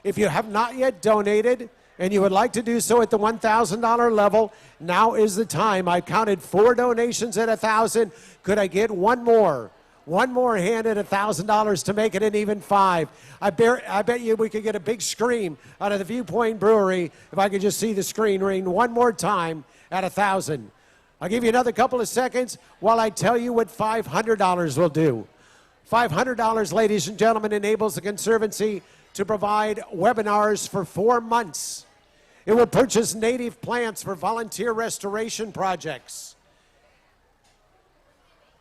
If you have not yet donated, and you would like to do so at the $1,000 level, now is the time. I counted 4 donations at $1,000. Could I get one more? One more hand at $1,000 to make it an even 5. I bet you we could get a big scream out of the Viewpoint Brewery if I could just see the screen ring one more time at $1,000. I'll give you another couple of seconds while I tell you what $500 will do. $500, ladies and gentlemen, enables the Conservancy to provide webinars for 4 months. It will purchase native plants for volunteer restoration projects.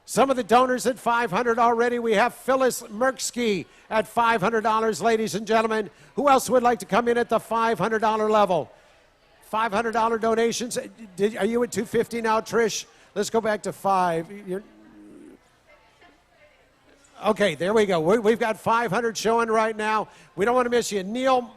Some of the donors at $500 already. We have Phyllis Merksky at $500, ladies and gentlemen. Who else would like to come in at the $500 level? $500 donations. Are you at $250 now, Trish? Let's go back to 5. Okay, there we go. We've got 500 showing right now. We don't want to miss you. Neil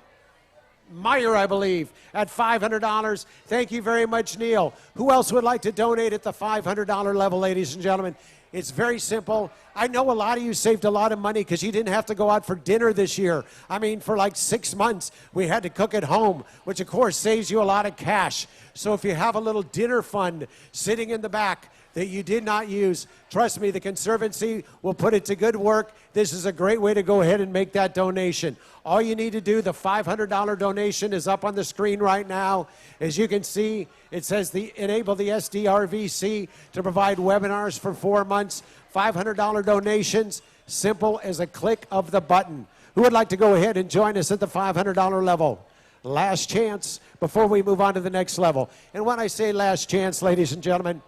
Meyer, I believe, at $500. Thank you very much, Neil. Who else would like to donate at the $500 level, ladies and gentlemen? It's very simple. I know a lot of you saved a lot of money because you didn't have to go out for dinner this year. I mean, for like 6 months, we had to cook at home, which of course saves you a lot of cash. So if you have a little dinner fund sitting in the back that you did not use, trust me, the Conservancy will put it to good work. This is a great way to go ahead and make that donation. All you need to do, the $500 donation is up on the screen right now. As you can see, it says enable the Sdrvc to provide webinars for 4 months. $500 donations, simple as a click of the button. Who would like to go ahead and join us at the $500 level? Last chance before we move on to the next level. And when I say last chance, ladies and gentlemen,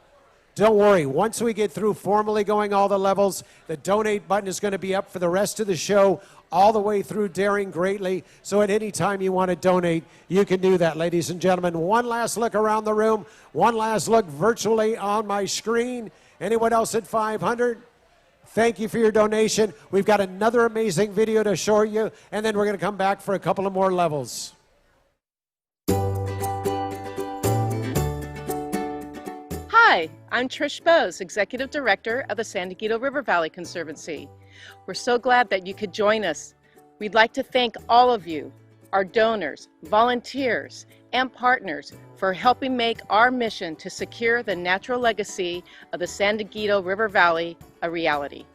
Don't worry, once we get through formally going all the levels, the donate button is going to be up for the rest of the show, all the way through Daring Greatly. So at any time you want to donate, you can do that, ladies and gentlemen. One last look around the room, one last look virtually on my screen. Anyone else at 500? Thank you for your donation. We've got another amazing video to show you, and then we're going to come back for a couple of more levels. Hi, I'm Trish Bose, Executive Director of the San Diego River Valley Conservancy. We're so glad that you could join us. We'd like to thank all of you, our donors, volunteers, and partners for helping make our mission to secure the natural legacy of the San Diego River Valley a reality.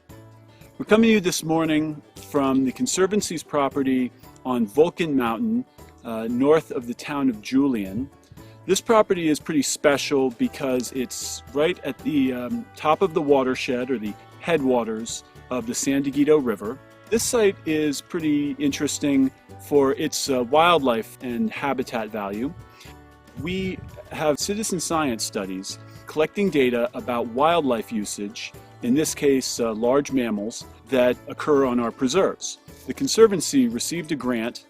We're coming to you this morning from the Conservancy's property on Vulcan Mountain, north of the town of Julian. This property is pretty special because it's right at the top of the watershed, or the headwaters of the San Diego River. This site is pretty interesting for its wildlife and habitat value. We have citizen science studies collecting data about wildlife usage, in this case large mammals, that occur on our preserves. The Conservancy received a grant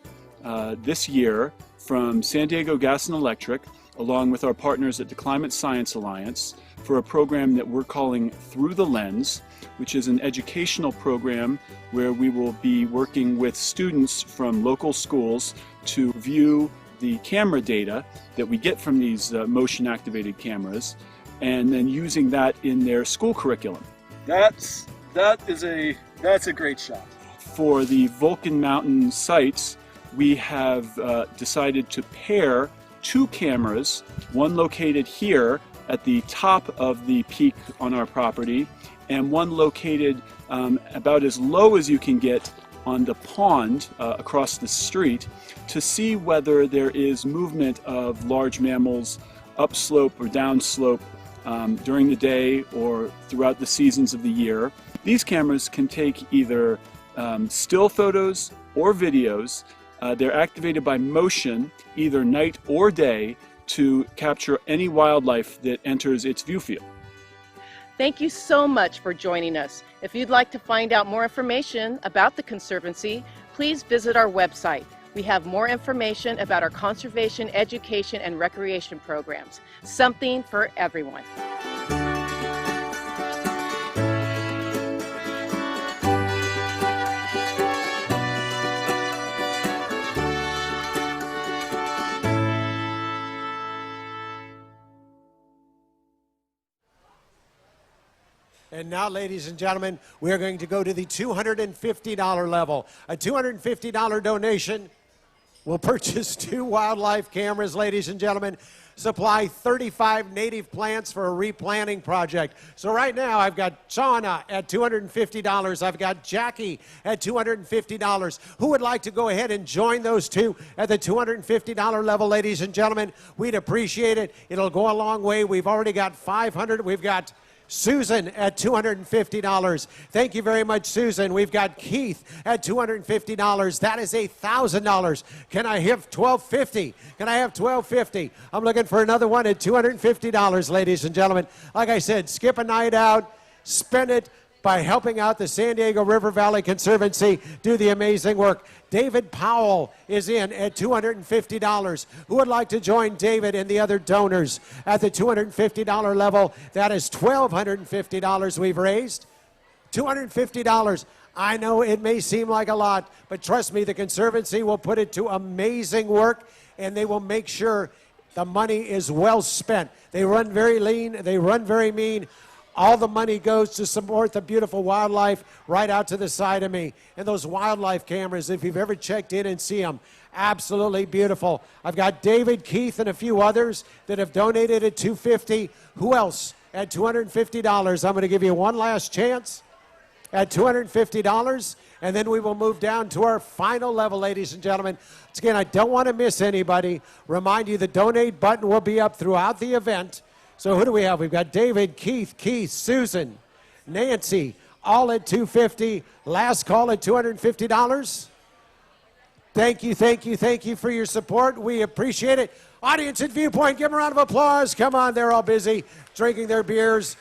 this year from San Diego Gas and Electric, along with our partners at the Climate Science Alliance, for a program that we're calling Through the Lens, which is an educational program where we will be working with students from local schools to view the camera data that we get from these motion-activated cameras, and then using that in their school curriculum. That's a great shot. For the Vulcan Mountain sites, we have decided to pair two cameras, one located here at the top of the peak on our property, and one located about as low as you can get on the pond across the street, to see whether there is movement of large mammals upslope or downslope during the day or throughout the seasons of the year. These cameras can take either still photos or videos. They're activated by motion, either night or day, to capture any wildlife that enters its view field. Thank you so much for joining us. If you'd like to find out more information about the Conservancy, please visit our website. We have more information about our conservation, education, and recreation programs. Something for everyone. And now, ladies and gentlemen, we are going to go to the $250 level. A $250 donation will purchase 2 wildlife cameras, ladies and gentlemen, supply 35 native plants for a replanting project. So right now, I've got Shauna at $250. I've got Jackie at $250. Who would like to go ahead and join those two at the $250 level, ladies and gentlemen? We'd appreciate it. It'll go a long way. We've already got 500. We've got Susan at $250. Thank you very much, Susan. We've got Keith at $250. That is $1,000. Can I have $1,250? Can I have $1,250? I'm looking for another one at $250, ladies and gentlemen. Like I said, skip a night out, spend it by helping out the San Diego River Valley Conservancy do the amazing work. David Powell is in at $250. Who would like to join David and the other donors at the $250 level? That is $1,250 we've raised. $250. I know it may seem like a lot, but trust me, the Conservancy will put it to amazing work, and they will make sure the money is well spent. They run very lean, they run very mean. All the money goes to support the beautiful wildlife right out to the side of me. And those wildlife cameras, if you've ever checked in and see them, absolutely beautiful. I've got David, Keith, and a few others that have donated at $250. Who else at $250? I'm going to give you one last chance at $250, and then we will move down to our final level, ladies and gentlemen. Once again, I don't want to miss anybody. Remind you, the donate button will be up throughout the event. So who do we have? We've got David, Keith, Susan, Nancy, all at $250. Last call at $250. Thank you for your support. We appreciate it. Audience at Viewpoint, give them a round of applause. Come on, they're all busy drinking their beers,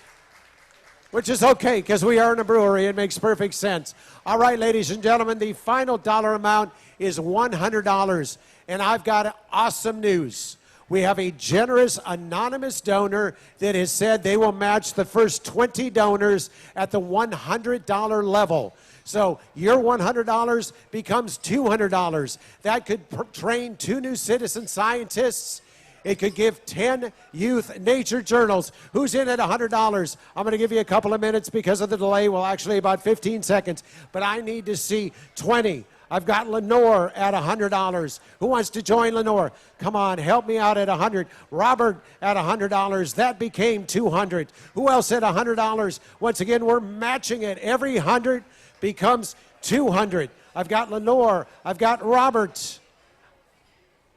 which is okay because we are in a brewery. It makes perfect sense. All right, ladies and gentlemen, the final dollar amount is $100. And I've got awesome news. We have a generous anonymous donor that has said they will match the first 20 donors at the $100 level. So your $100 becomes $200. That could train 2 new citizen scientists. It could give 10 youth nature journals. Who's in at $100? I'm going to give you a couple of minutes because of the delay. Well, actually about 15 seconds. But I need to see 20. I've got Lenore at $100. Who wants to join Lenore? Come on, help me out at $100. Robert at $100. That became $200. Who else at $100? Once again, we're matching it. Every 100 becomes $200. I've got Lenore. I've got Robert.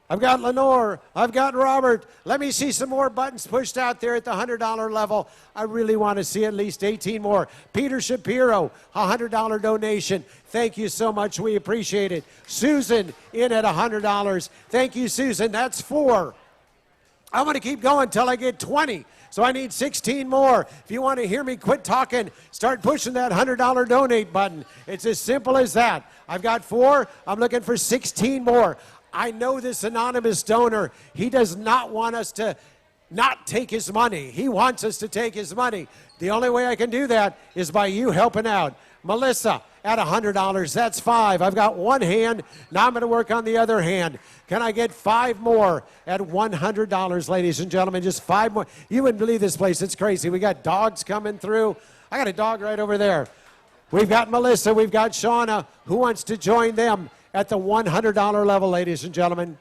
I've got Lenore. I've got Robert. Let me see some more buttons pushed out there at the $100 level. I really want to see at least 18 more. Peter Shapiro, $100 donation. Thank you so much. We appreciate it. Susan in at $100. Thank you, Susan. That's 4. I'm going to keep going until I get 20. So I need 16 more. If you want to hear me quit talking, start pushing that $100 donate button. It's as simple as that. I've got 4. I'm looking for 16 more. I know this anonymous donor, he does not want us to not take his money. He wants us to take his money. The only way I can do that is by you helping out. Melissa at $100, that's 5. I've got 1 hand, now I'm going to work on the other hand. Can I get 5 more at $100, ladies and gentlemen? Just 5 more. You wouldn't believe this place, it's crazy. We got dogs coming through. I got a dog right over there. We've got Melissa, we've got Shauna. Who wants to join them at the $100 level, ladies and gentlemen?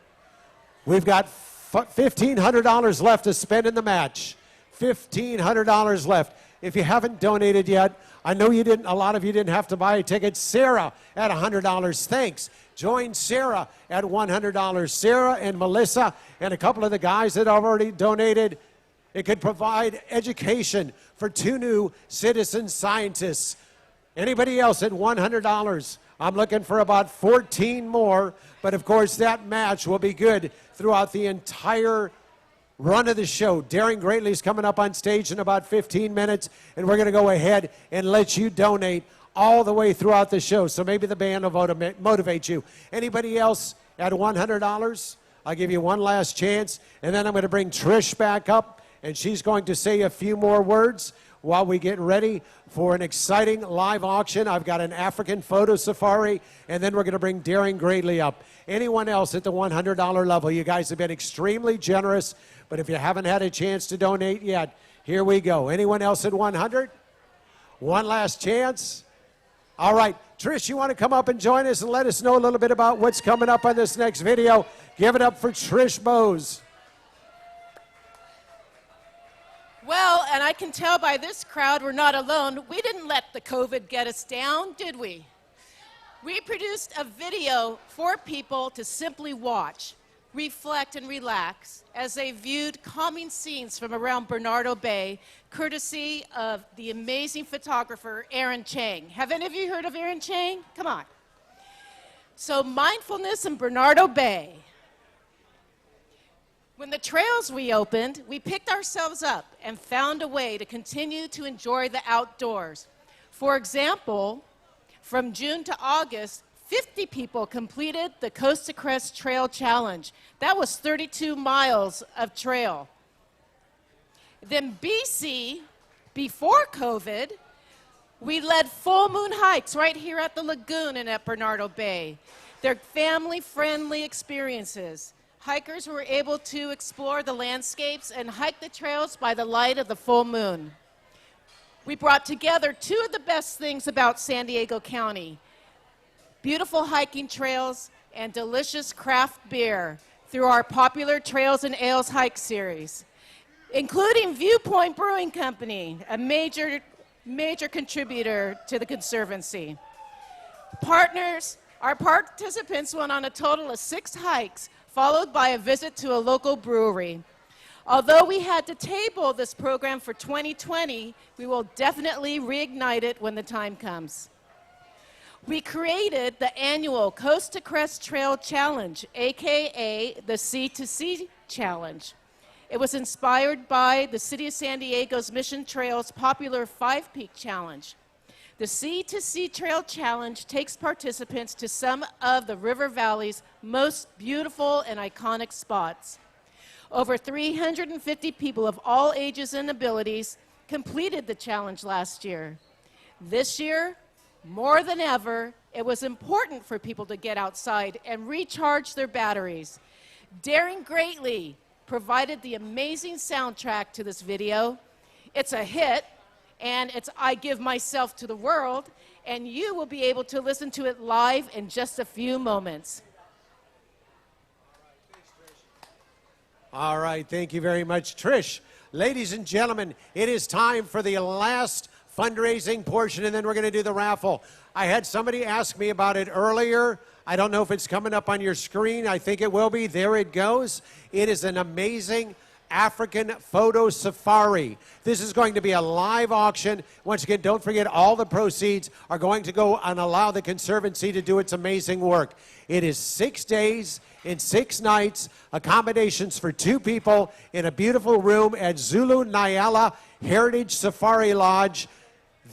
We've got $1,500 left to spend in the match. $1,500 left. If you haven't donated yet, I know you didn't. A lot of you didn't have to buy a ticket. Sarah at $100. Thanks. Join Sarah at $100. Sarah and Melissa and a couple of the guys that have already donated. It could provide education for 2 new citizen scientists. Anybody else at $100? I'm looking for about 14 more, but of course that match will be good throughout the entire run of the show. Daring Greatly is coming up on stage in about 15 minutes, and we're going to go ahead and let you donate all the way throughout the show. So maybe the band will motivate you. Anybody else at $100? I'll give you one last chance, and then I'm going to bring Trish back up, and she's going to say a few more words while we get ready for an exciting live auction. I've got an African photo safari, and then we're going to bring Daring Greatly up. Anyone else at the $100 level? You guys have been extremely generous, but if you haven't had a chance to donate yet, here we go. Anyone else at 100? One last chance. All right, Trish, you want to come up and join us and let us know a little bit about what's coming up on this next video? Give it up for Trish Bowes. Well, and I can tell by this crowd we're not alone. We didn't let the COVID get us down, did we? We produced a video for people to simply watch, reflect, and relax as they viewed calming scenes from around Bernardo Bay, courtesy of the amazing photographer, Aaron Chang. Have any of you heard of Aaron Chang? Come on. So mindfulness in Bernardo Bay. When the trails reopened, we picked ourselves up and found a way to continue to enjoy the outdoors. For example, from June to August, 50 people completed the Coast to Crest Trail Challenge. That was 32 miles of trail. Then BC, before COVID, we led full moon hikes right here at the lagoon and at Bernardo Bay. They're family-friendly experiences. Hikers were able to explore the landscapes and hike the trails by the light of the full moon. We brought together 2 of the best things about San Diego County: beautiful hiking trails and delicious craft beer through our popular Trails and Ales Hike series, including Viewpoint Brewing Company, a major contributor to the Conservancy. Our participants went on a total of 6 hikes, followed by a visit to a local brewery. Although we had to table this program for 2020, we will definitely reignite it when the time comes. We created the annual Coast to Crest Trail Challenge, AKA the Sea to Sea Challenge. It was inspired by the City of San Diego's Mission Trail's popular 5 Peak Challenge. The Sea to Sea Trail Challenge takes participants to some of the River Valley's most beautiful and iconic spots. Over 350 people of all ages and abilities completed the challenge last year. This year, more than ever, it was important for people to get outside and recharge their batteries. Daring Greatly provided the amazing soundtrack to this video. It's a hit, and it's I Give Myself to the World, and you will be able to listen to it live in just a few moments. All right, thank you very much, Trish. Ladies and gentlemen, it is time for the last fundraising portion, and then we're going to do the raffle. I had somebody ask me about it earlier. I don't know if it's coming up on your screen. I think it will be. There it goes. It is an amazing African photo safari. This is going to be a live auction. Once again, don't forget all the proceeds are going to go and allow the Conservancy to do its amazing work. It is 6 days and 6 nights, accommodations for 2 people in a beautiful room at Zulu Nyala Heritage Safari Lodge.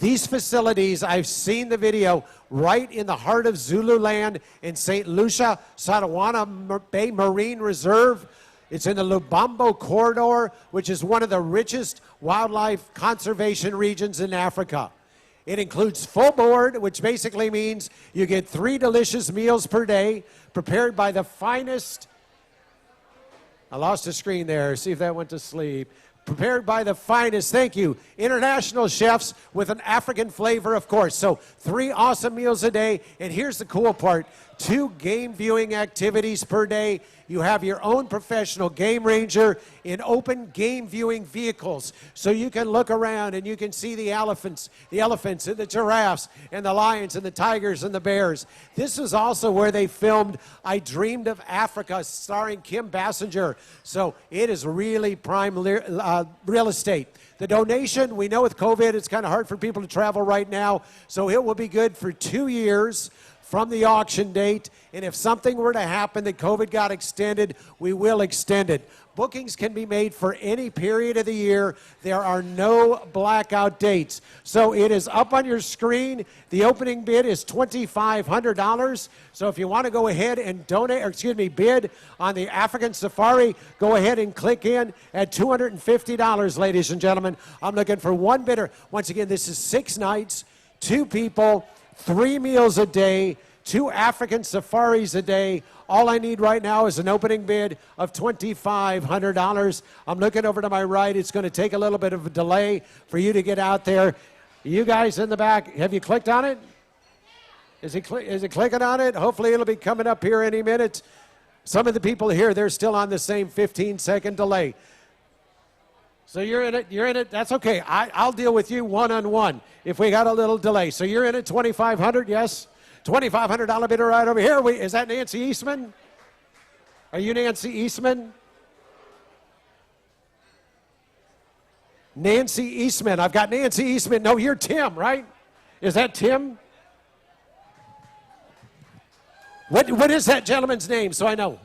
These facilities, I've seen the video, right in the heart of Zululand in St. Lucia, Satawana Bay Marine Reserve. It's in the Lubombo Corridor, which is one of the richest wildlife conservation regions in Africa. It includes full board, which basically means you get 3 delicious meals per day, prepared by the finest. I lost the screen there. See if that went to sleep. Prepared by the finest, thank you, international chefs with an African flavor, of course. So 3 awesome meals a day. And here's the cool part, 2 game viewing activities per day. You have your own professional game ranger in open game viewing vehicles. So you can look around and you can see the elephants and the giraffes and the lions and the tigers and the bears. This is also where they filmed I Dreamed of Africa, starring Kim Basinger. So it is really prime real estate. The donation, we know with COVID, it's kind of hard for people to travel right now. So it will be good for 2 years from the auction date, and if something were to happen that COVID got extended, we will extend it. Bookings can be made for any period of the year. There are no blackout dates. So it is up on your screen. The opening bid is $2,500. So if you want to go ahead and bid on the African Safari, go ahead and click in at $250, ladies and gentlemen. I'm looking for one bidder. Once again, this is 6 nights, 2 people, 3 meals a day, 2 African safaris a day. All I need right now is an opening bid of $2,500. I'm looking over to my right. It's going to take a little bit of a delay for you to get out there. You guys in the back, have you clicked on it? Is it clicking on it? Hopefully it'll be coming up here any minute. Some of the people here, they're still on the same 15-second delay. So you're in it, that's okay. I'll deal with you one-on-one if we got a little delay. So you're in it, $2,500, yes? $2,500 bidder right over here. Is that Nancy Eastman? Are you Nancy Eastman? Nancy Eastman, I've got Nancy Eastman. No, you're Tim, right? Is that Tim? What is that gentleman's name so I know?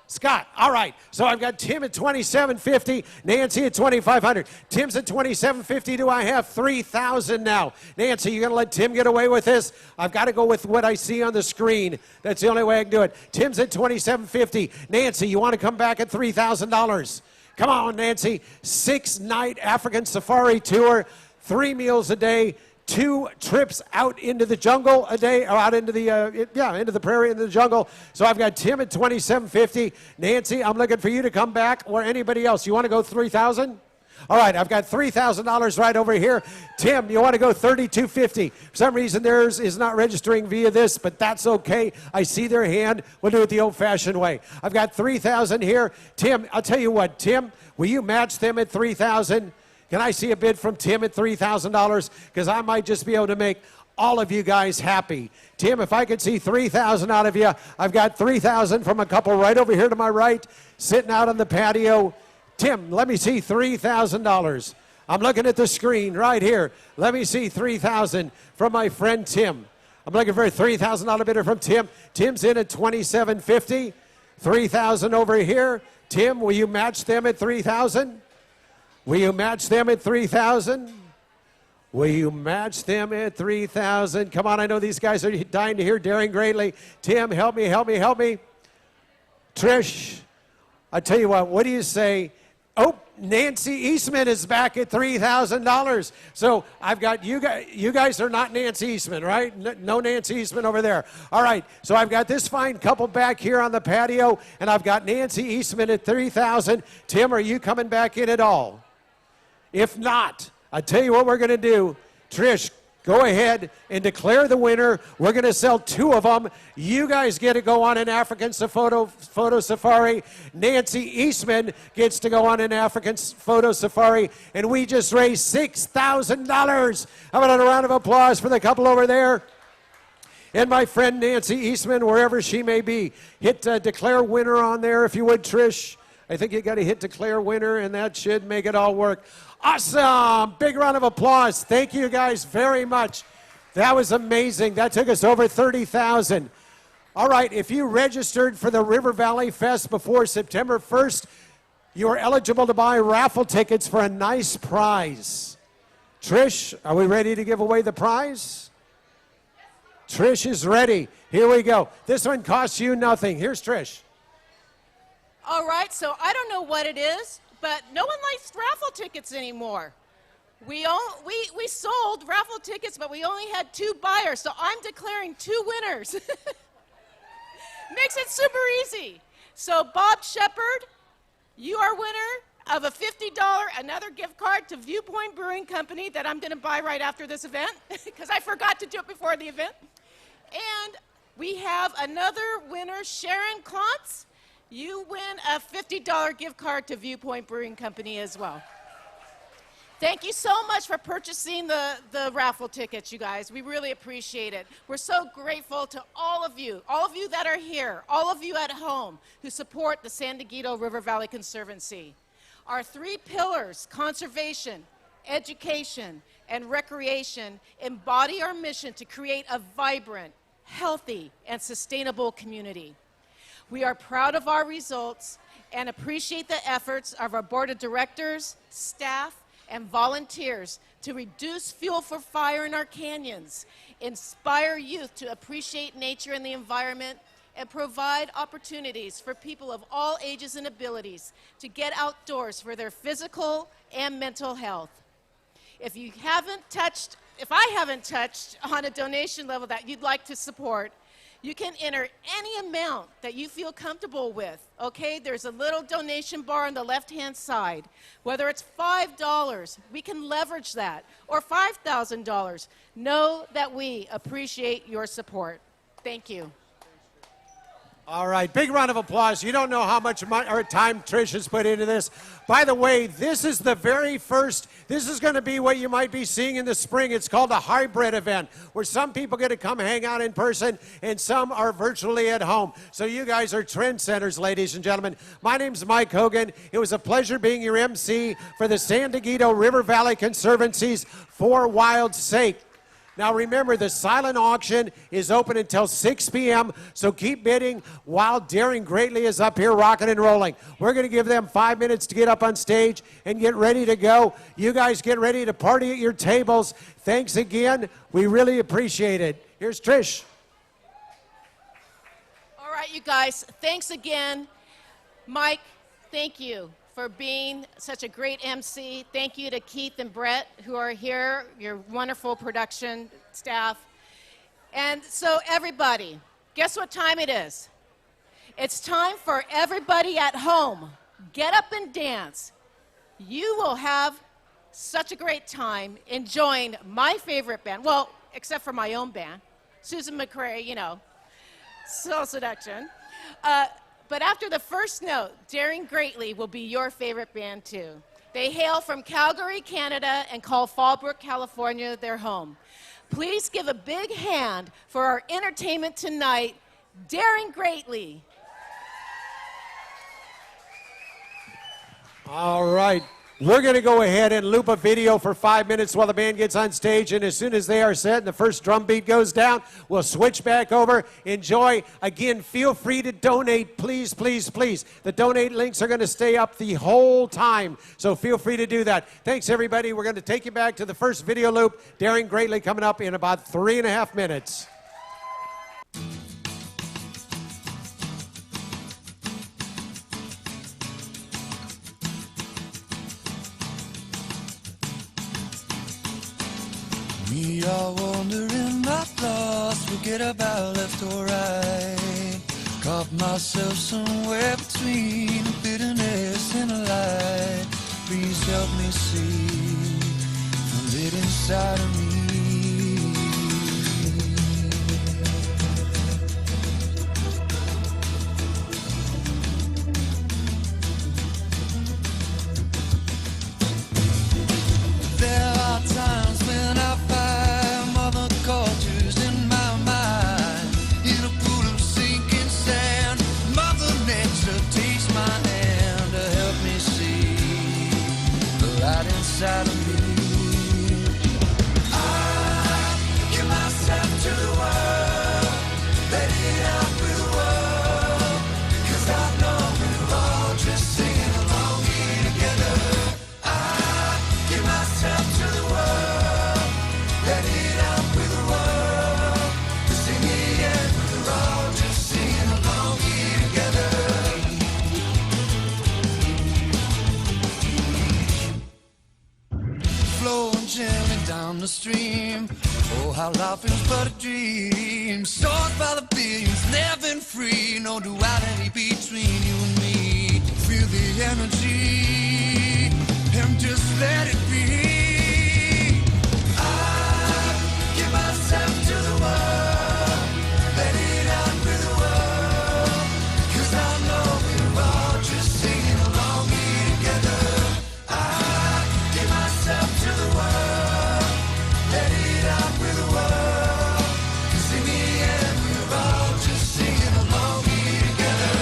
Scott, all right. So I've got Tim at $2,750, Nancy at $2,500. Tim's at $2,750. Do I have $3,000 now? Nancy, you gonna let Tim get away with this? I've got to go with what I see on the screen. That's the only way I can do it. Tim's at $2,750. Nancy, you want to come back at $3,000? Come on, Nancy. 6-night African safari tour, 3 meals a day, 2 trips out into the jungle a day, or out into the into the prairie, into the jungle. So I've got Tim at $2,750. Nancy, I'm looking for you to come back, or anybody else. You want to go $3,000? All right, I've got $3,000 right over here. Tim, you want to go $3,250? For some reason, theirs is not registering via this, but that's okay. I see their hand. We'll do it the old-fashioned way. I've got $3,000 here. Tim, I'll tell you what, Tim, will you match them at $3,000? Can I see a bid from Tim at $3,000? Because I might just be able to make all of you guys happy. Tim, if I could see $3,000 out of you, I've got $3,000 from a couple right over here to my right, sitting out on the patio. Tim, let me see $3,000. I'm looking at the screen right here. Let me see $3,000 from my friend Tim. I'm looking for a $3,000 bidder from Tim. Tim's in at $2,750. 3,000 over here. Tim, will you match them at 3,000? Will you match them at 3,000? Will you match them at 3,000? Come on, I know these guys are dying to hear Daring Greatly. Tim, help me, help me, help me. Trish, I tell you what do you say? Oh, Nancy Eastman is back at $3,000. So I've got you guys are not Nancy Eastman, right? No Nancy Eastman over there. All right, so I've got this fine couple back here on the patio, and I've got Nancy Eastman at $3,000. Tim, are you coming back in at all? If not, I tell you what we're going to do. Trish, go ahead and declare the winner. We're going to sell 2 of them. You guys get to go on an African photo safari. Nancy Eastman gets to go on an African photo safari. And we just raised $6,000. How about a round of applause for the couple over there? And my friend Nancy Eastman, wherever she may be. Hit declare winner on there if you would, Trish. I think you got to hit declare winner, and that should make it all work. Awesome! Big round of applause. Thank you guys very much. That was amazing. That took us over 30,000. All right, if you registered for the River Valley Fest before September 1st, you are eligible to buy raffle tickets for a nice prize. Trish, are we ready to give away the prize? Trish is ready. Here we go. This one costs you nothing. Here's Trish. All right, so I don't know what it is, but no one likes raffle tickets anymore. We sold raffle tickets, but we only had 2 buyers, so I'm declaring 2 winners. Makes it super easy. So Bob Shepard, you are winner of a $50 another gift card to Viewpoint Brewing Company that I'm going to buy right after this event because I forgot to do it before the event. And we have another winner, Sharon Klontz. You win a $50 gift card to Viewpoint Brewing Company as well. Thank you so much for purchasing the raffle tickets, you guys. We really appreciate it. We're so grateful to all of you that are here, all of you at home who support the San Dieguito River Valley Conservancy. Our 3 pillars, conservation, education, and recreation, embody our mission to create a vibrant, healthy, and sustainable community. We are proud of our results and appreciate the efforts of our board of directors, staff, and volunteers to reduce fuel for fire in our canyons, inspire youth to appreciate nature and the environment, and provide opportunities for people of all ages and abilities to get outdoors for their physical and mental health. If I haven't touched on a donation level that you'd like to support, you can enter any amount that you feel comfortable with, okay? There's a little donation bar on the left-hand side. Whether it's $5, we can leverage that, or $5,000. Know that we appreciate your support. Thank you. All right, big round of applause. You don't know how much time Trish has put into this. By the way, this is the very first, this is going to be what you might be seeing in the spring. It's called a hybrid event, where some people get to come hang out in person and some are virtually at home. So you guys are trendsetters, ladies and gentlemen. My name's Mike Hogan. It was a pleasure being your MC for the San Dieguito River Valley Conservancy's For Wild's Sake. Now remember, the silent auction is open until 6 p.m., so keep bidding while Daring Greatly is up here rocking and rolling. We're going to give them 5 minutes to get up on stage and get ready to go. You guys get ready to party at your tables. Thanks again. We really appreciate it. Here's Trish. All right, you guys, thanks again. Mike, thank you for being such a great MC. Thank you to Keith and Brett who are here, your wonderful production staff. And so everybody, guess what time it is? It's time for everybody at home. Get up and dance. You will have such a great time enjoying my favorite band, well, except for my own band, Susan McCrae, you know, Soul Seduction. But after the first note, Daring Greatly will be your favorite band too. They hail from Calgary, Canada, and call Fallbrook, California their home. Please give a big hand for our entertainment tonight, Daring Greatly. All right. We're going to go ahead and loop a video for 5 minutes while the band gets on stage, and as soon as they are set and the first drum beat goes down, we'll switch back over. Enjoy. Again, feel free to donate, please, please, please. The donate links are going to stay up the whole time, so feel free to do that. Thanks, everybody. We're going to take you back to the first video loop. Daring Greatly coming up in about 3.5 minutes. We are wandering, not lost, forget about left or right. Caught myself somewhere between a bitterness and a light. Please help me see the lit inside of me. There are times when I find mother cultures in my mind, in a pool of sinking sand. Mother Nature takes my hand to help me see the light inside of me. I give myself to the world, let it out with the world, 'cause I know we're all just singing along here together. I give myself to the world, let it out with the world, 'cause in the end we're all just singing along here together. Flowing gently down the stream, oh how life is but a dream. Soared by the billions, living free, no duality between you and me. Feel the energy and just let it be. I give myself to the world, let it out with the world, 'cause I know we're all just singing along here together. I give myself to the world, let it out with the world, 'cause in the end we're all just singing along here together.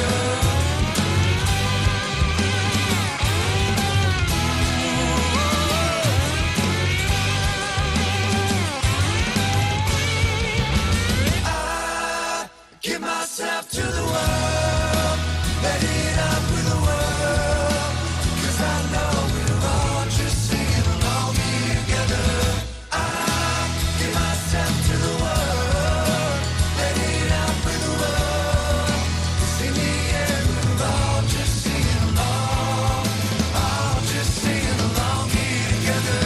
I give myself to the world, let it out with the world, 'cause I know we're all just singing along here together. I give myself to the world, let it out with the world, 'cause in the end we're all just singing along, all just singing along here together.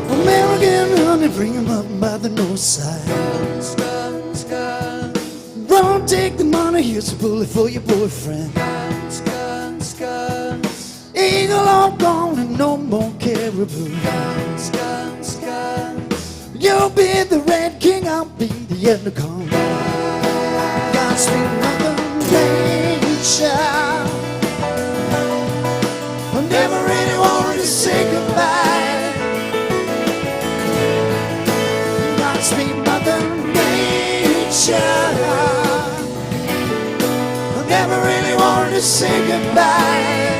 American honey, bring 'em up by the north side. Run gonna use a bullet for your boyfriend. Guns, guns, guns. Eagle all gone and no more caribou. Guns, guns, guns. You'll be the Red King, I'll be the Yellow Corn. Godspeed, Mother Nature. I never really wanted to say goodbye. Godspeed, Mother Nature. I never really wanted to say goodbye.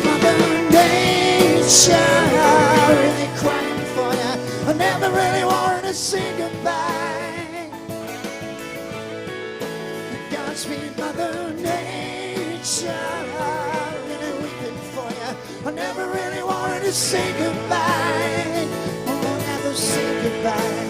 Mother Nature, really crying for you. I never really wanted to say goodbye. Godspeed, Mother Nature, really weeping for you. I never really wanted to say goodbye. Oh, never say goodbye.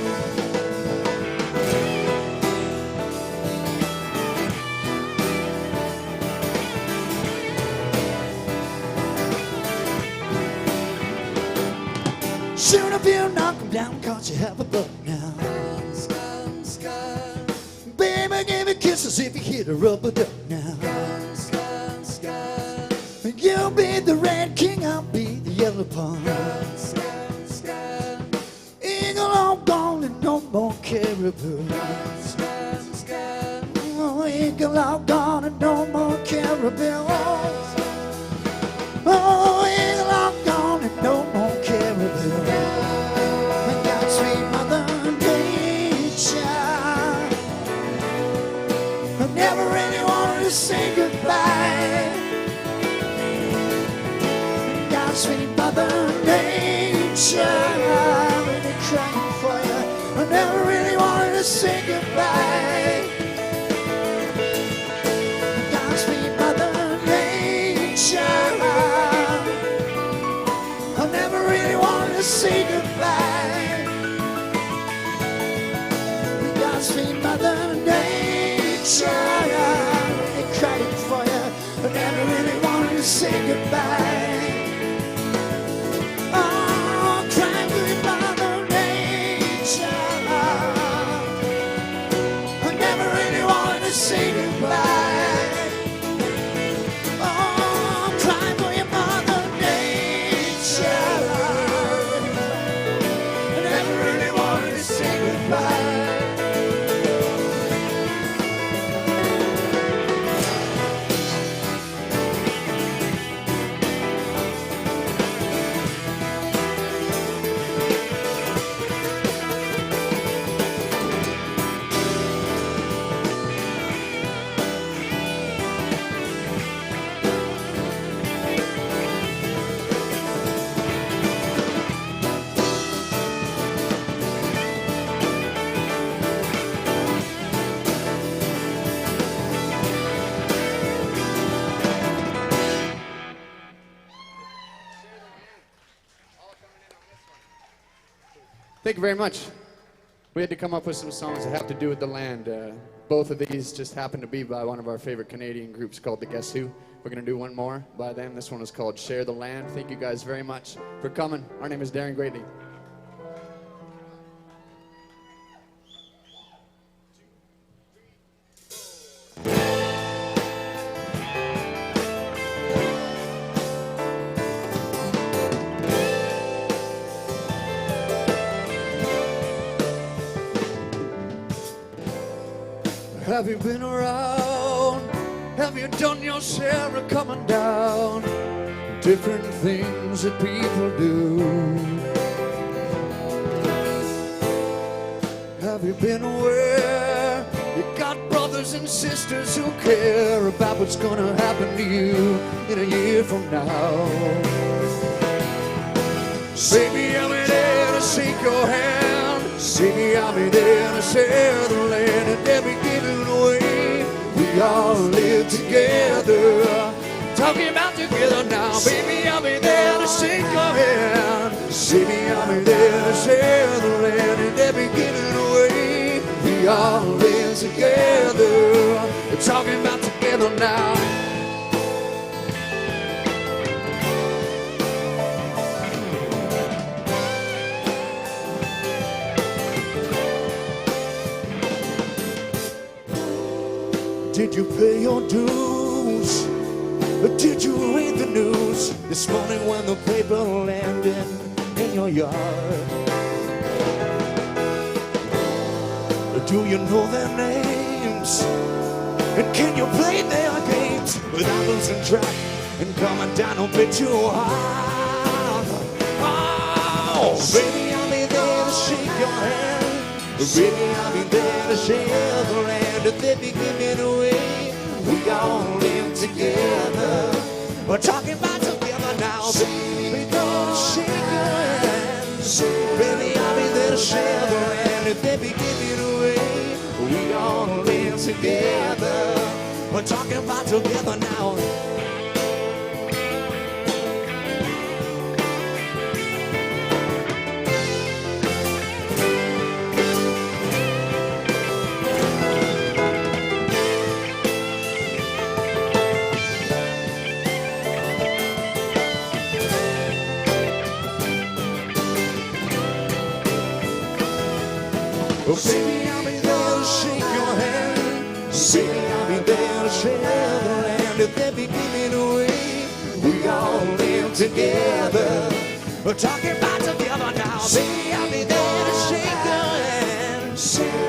Soon if you knock him down, cause you have a buck now. Guns, guns, guns. Baby, give me kisses if you hit a rubber duck now. Guns, guns, guns. You'll be the Red King, I'll be the Yellow Pawn. Guns, guns, guns. Eagle all gone and no more caribou. Guns, guns, guns. Oh, eagle all gone and no more caribou. Oh, eagle all gone and no more caribou. Godspeed, Mother Nature. I never really wanted to say goodbye. Godspeed, Mother Nature. I'm really crying for you. I never really wanted to say goodbye. Godspeed, Mother Nature. I never really wanted to say goodbye. Godspeed, Mother Nature. I'm really crying for you. I never really wanted to say goodbye. Oh, crying for you, Mother Nature. I never really wanted to say goodbye. Oh, I'm crying for you, Mother Nature. I never really wanted to say goodbye. Thank you very much. We had to come up with some songs that have to do with the land. Both of these just happen to be by one of our favorite Canadian groups called the Guess Who. We're going to do one more by them. This one is called Share the Land. Thank you guys very much for coming. Our name is Darren Greatly. Have you been around? Have you done your share of coming down? Different things that people do. Have you been aware? You got brothers and sisters who care about what's gonna happen to you in a year from now. Say me, I'll be there to shake your hand. Say me, I'll be there to share the land and every giving away. We all live together. Talking about together now, baby, I'll be there to shake your hand. Say me, I'll be there to share the land and every giving away. We all live together. We're talking about together now. your dues? Did you read the news this morning when the paper landed in your yard? Do you know their names? And can you play their games without losing track and coming down a bit too hard? Oh, baby, I'll be there to shake your hand. Baby, I'll be there to share the land. If they be giving away, we all live together. We're talking about together now. Baby, don't shake your hand. Baby, I'll be there to share the land. If they be giving away, we all live together. We're talking about together now. Oh, baby, I'll be there to shake your hand. Baby, I'll be there to share the land. If they be giving away, we all live together. We're talking about together now. Baby, I'll be there to shake your hand.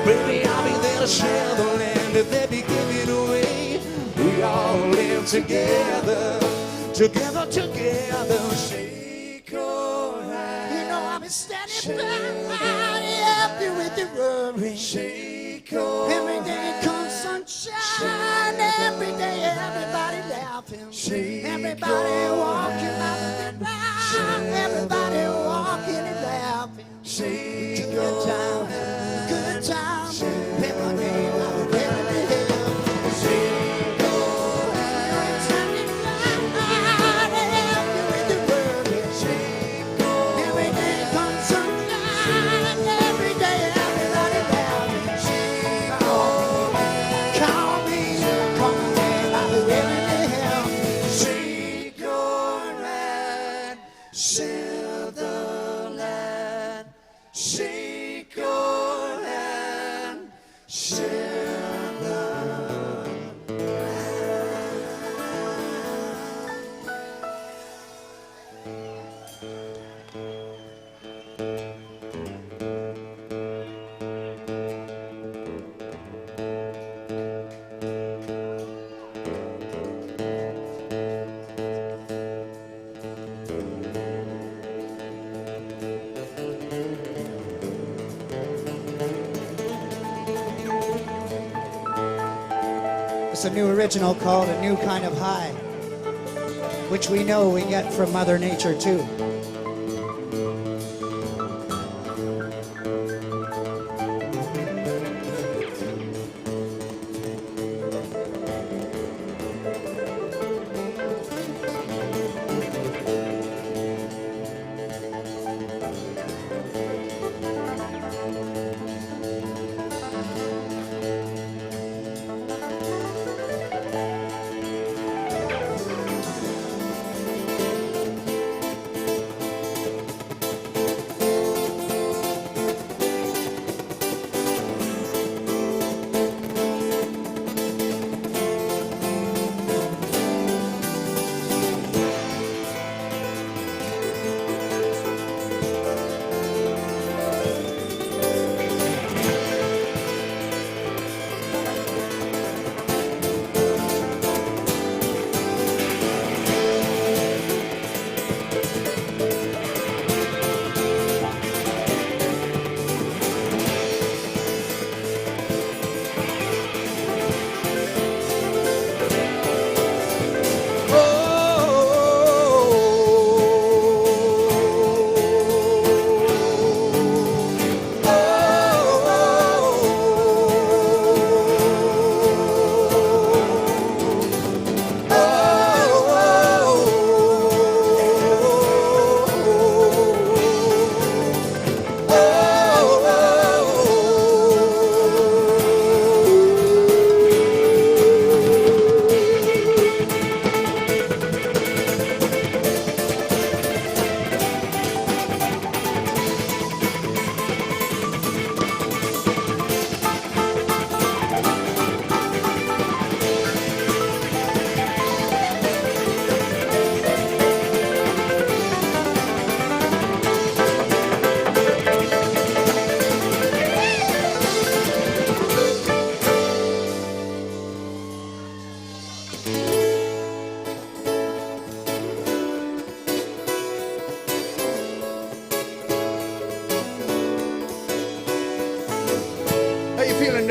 Baby, I'll be there to share the land. If they be giving away, we all live together. Together, together. Shake your hand. You know I'll be standing by. Help you with the worry. Shake your every day comes sunshine. Every day everybody laughing. Shake everybody walking out the round. Everybody walking and laughing. Shake good time, good time. People name out every day. Shake your hand. Help you with the worry. Shake your every day comes sunshine. Every day everybody laughing. Shake your call me, I'll be every day helping. Shake your hand, share the land. Shake your hand, share the It's a new original called A New Kind of High, which we know we get from Mother Nature too.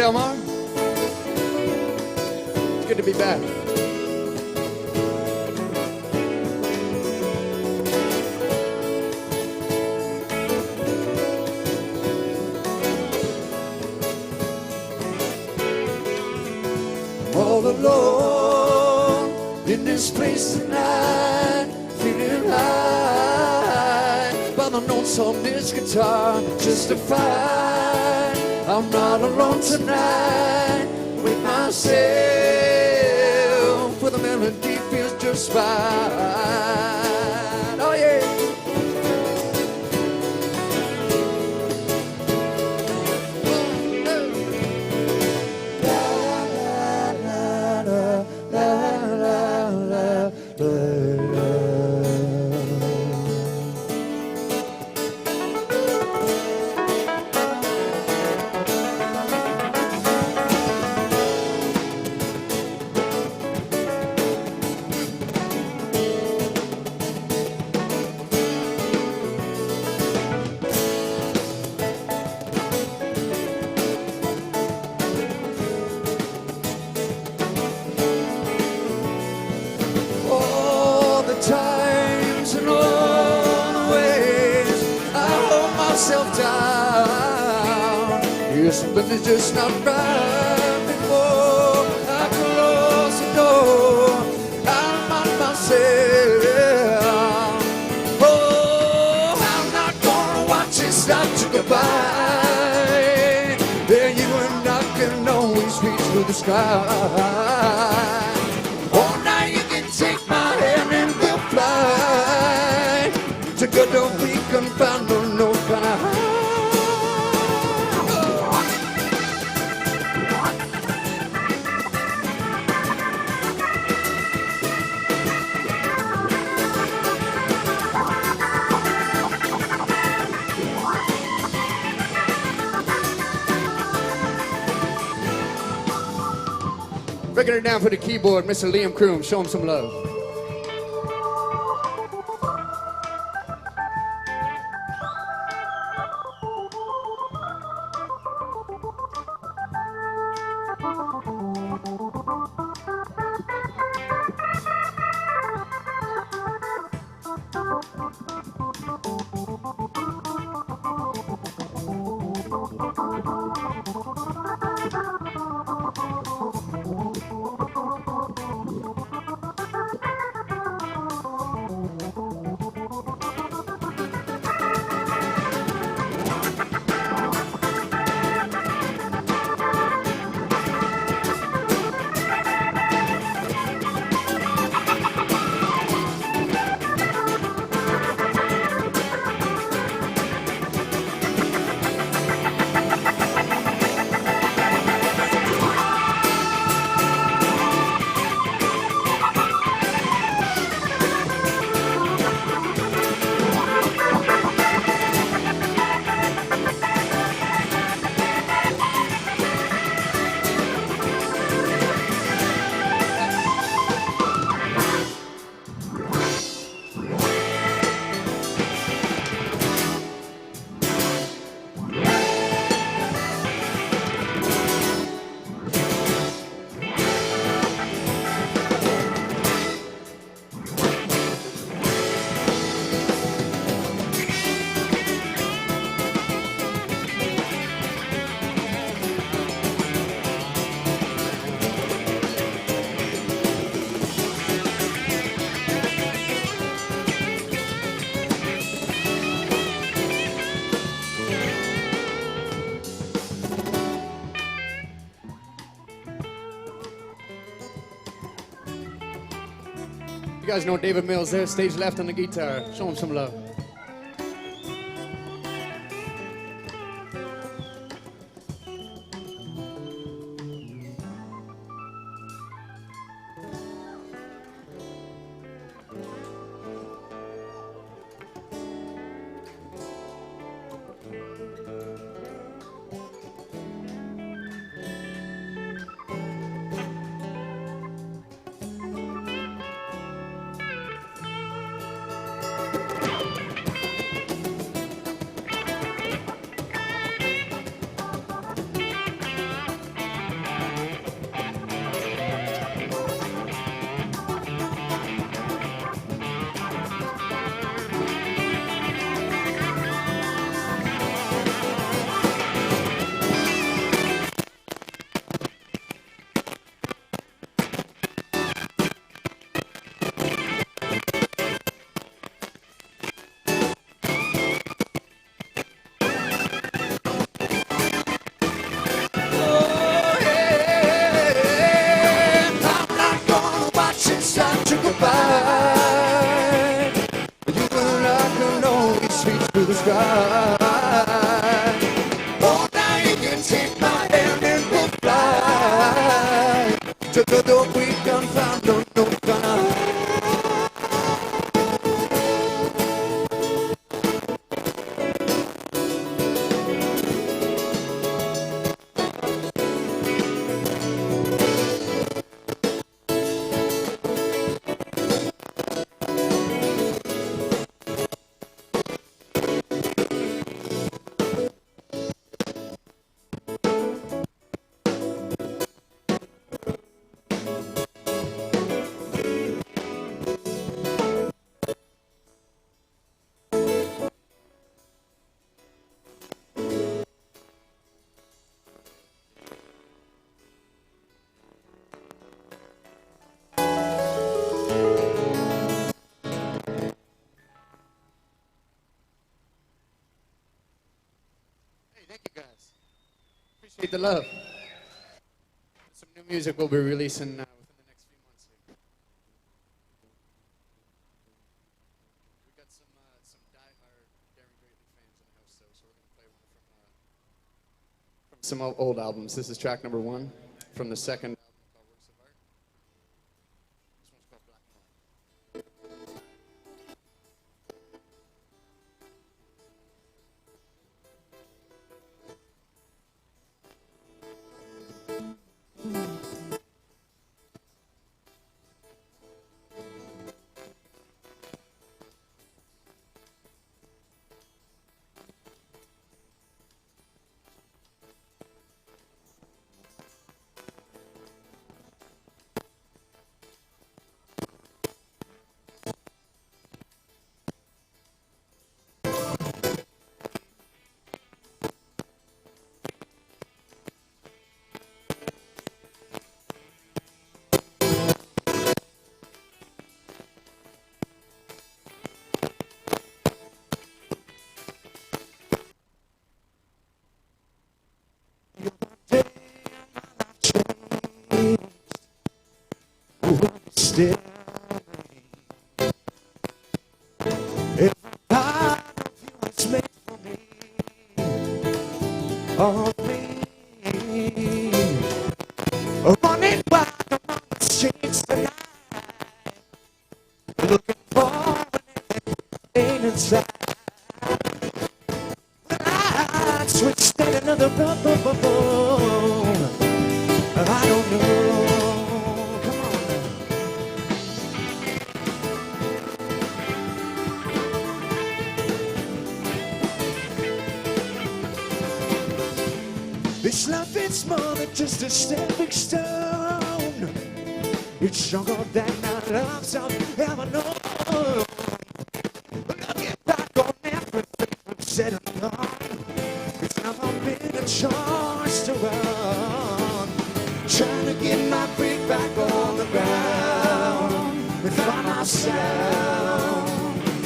Del Mar? It's good to be back. All alone in this place tonight, feeling high by the notes on this guitar, justified. I'm not alone tonight with myself, where the melody feels just fine. Oh yeah. All the times and all the ways I hold myself down. Yeah, something is just not right before I close the door. I'm on myself. Oh, I'm not gonna watch it start to go by. Then you and I can always reach through the sky. Oh, now you can take my hand and we'll fly. Together we can find no kind of high. Breaking it down for the keyboard, Mr. Liam Kroom. Show him some love. You guys know David Mills there, stage left on the guitar. Show him some love. Appreciate the love. Some new music we'll be releasing within the next few months here. We got some die-hard Daring Greatly fans in the house, though, so we're going to play one from some old albums. This is track number 1 from the second album called Works of Art. This one's called Black and White. Still, every part of you is made for me, all me. Running wild among the streets tonight, looking for everything inside. The lights switched in another boom. I don't know. This love is more than just a stepping stone. It's stronger than our loves I've ever known. Looking back on everything we've said and done, it's never been a choice to run. Trying to get my feet back on the ground and find myself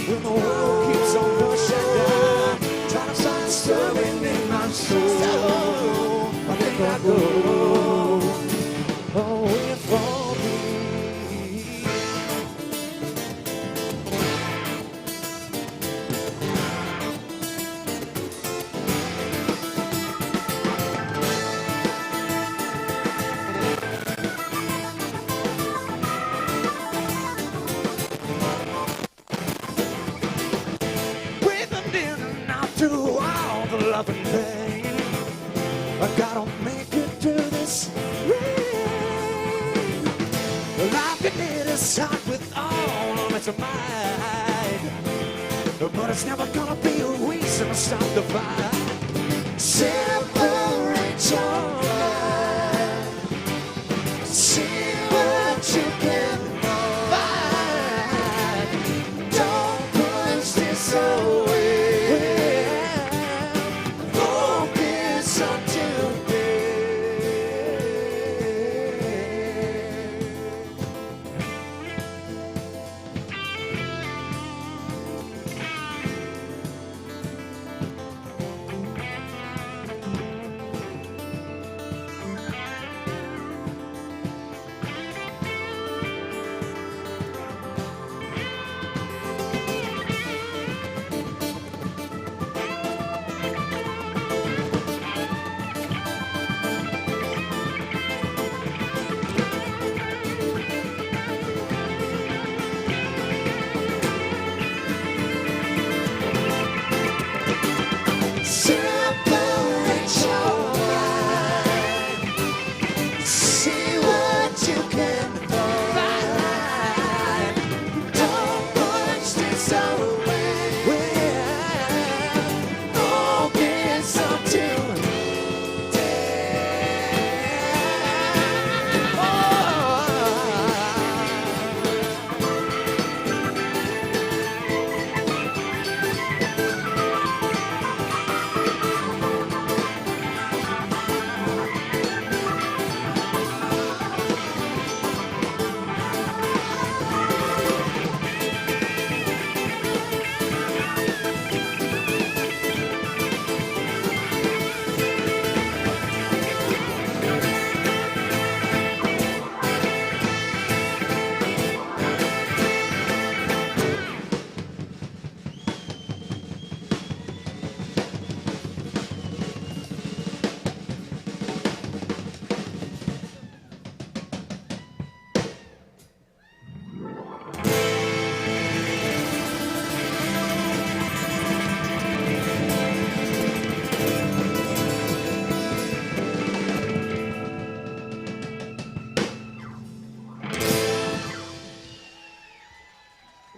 when the world keeps on pushing down. Trying to find stirring in my soul. I think I go away from me. Breathing in and out through all the love and pain. I gotta make it through this rain. Life in it is hard with all of its might, but it's never gonna be a reason to stop the fight. Separate your life, see what you can find. Don't push this away. Focus on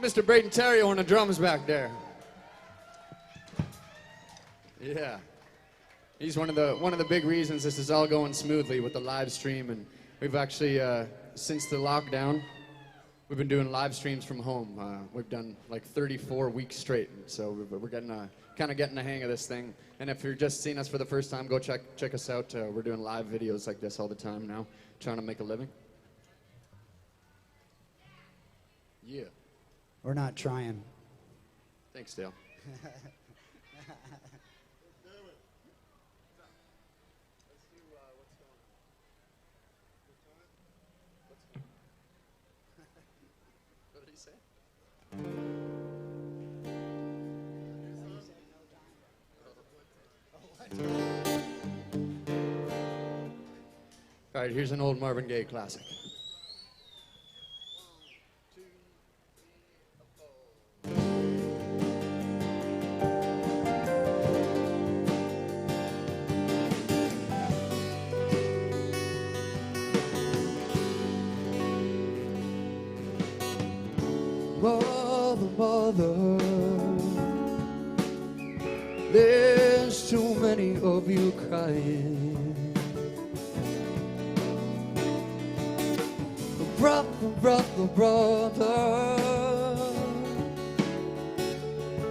Mr. Braden Terry on the drums back there. Yeah. He's one of the big reasons this is all going smoothly with the live stream, and we've actually since the lockdown we've been doing live streams from home. We've done like 34 weeks straight, so we're getting kind of getting the hang of this thing. And if you're just seeing us for the first time, go check us out. We're doing live videos like this all the time now, trying to make a living. Yeah. We're not trying. Thanks, Dale. What did he say? All right, here's an old Marvin Gaye classic. Mother, mother, there's too many of you crying. Brother, brother, brother,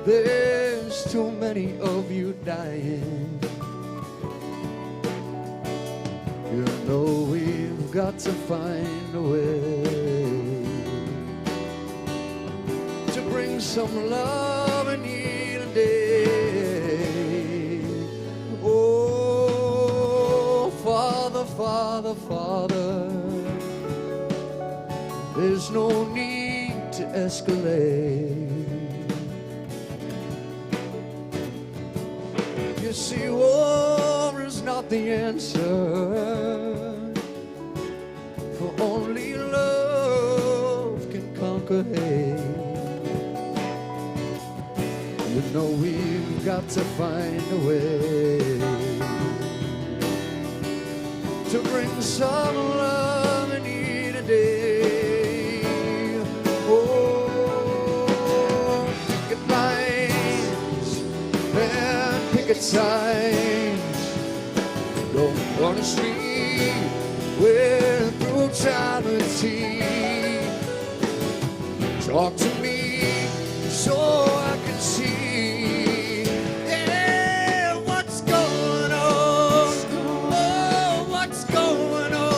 there's too many of you dying. You know we've got to find a way to bring some love in here today. Oh, Father, Father, Father, there's no need to escalate. You see, war is not the answer, for only love can conquer hate. You know we've got to find a way to bring some love in here today. Oh, picket lines and picket signs, don't want to street with brutality. Talk to me so I can see, yeah, what's going on? Oh, what's going on?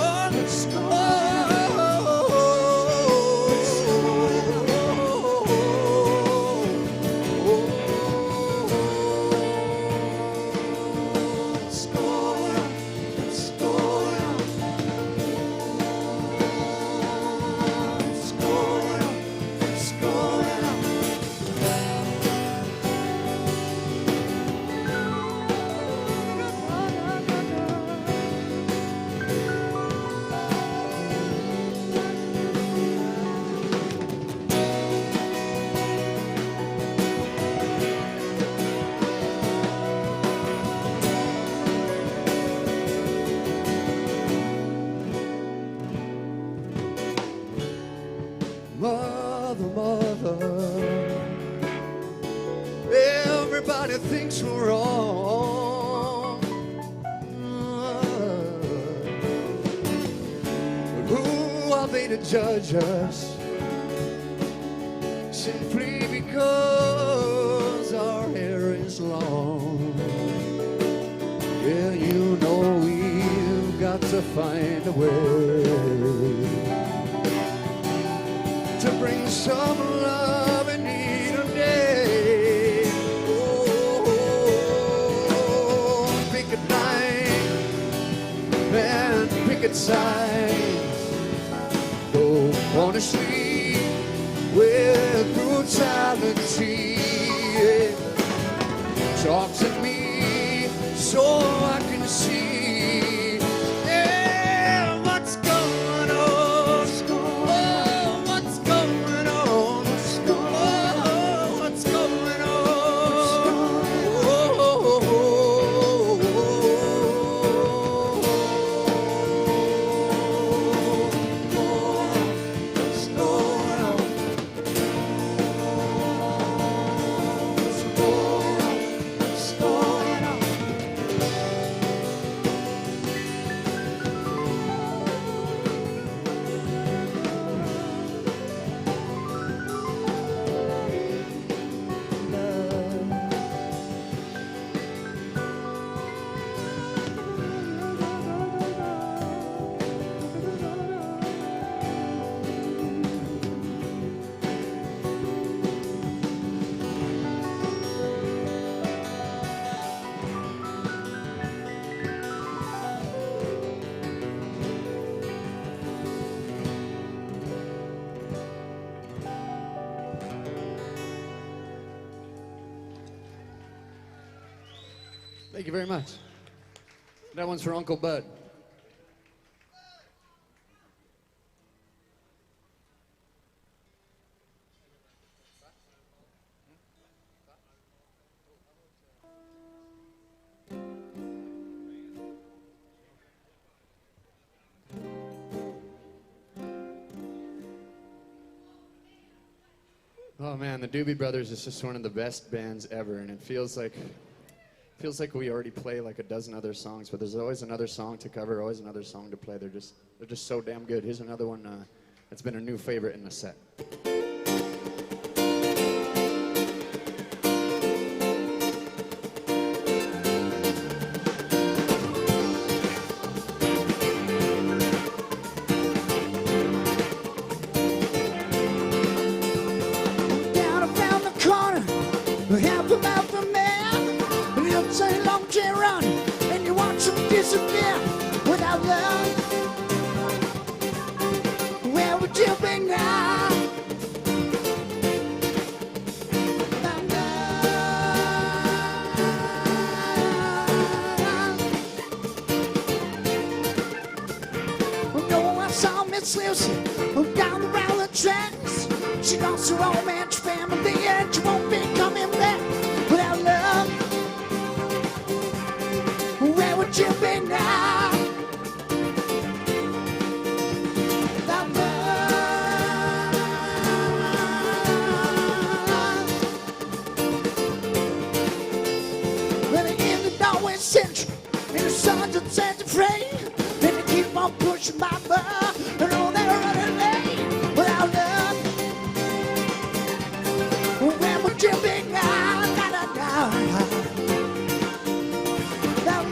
Mother, mother, everybody thinks we're wrong, but who are they to judge us? Simply because our hair is long. Yeah, you know we've got to find a way to bring some love in here today. Oh, picket line and picket signs, don't want to sleep with brutality. Talk to me so I can see, yeah, what's going on? Thank you very much. That one's for Uncle Bud. Oh man, the Doobie Brothers is just one of the best bands ever, and it feels like we already play like a dozen other songs, but there's always another song to cover, always another song to play. They're just so damn good. Here's another one that's been a new favorite in the set. Down around the corner, half about the man. It's a long chain run, and you watch him disappear without love. Where would you be now? Without love. No, I saw Miss Lucy down the railroad tracks. She lost her old man's family, and she won't be coming back without love. Where would you be now? Without love. Well, in the Norway Central, in the sun that sets the frame, and they keep on pushing my bar, and all they're running late without love. Where would you be now? Da, da, da. Without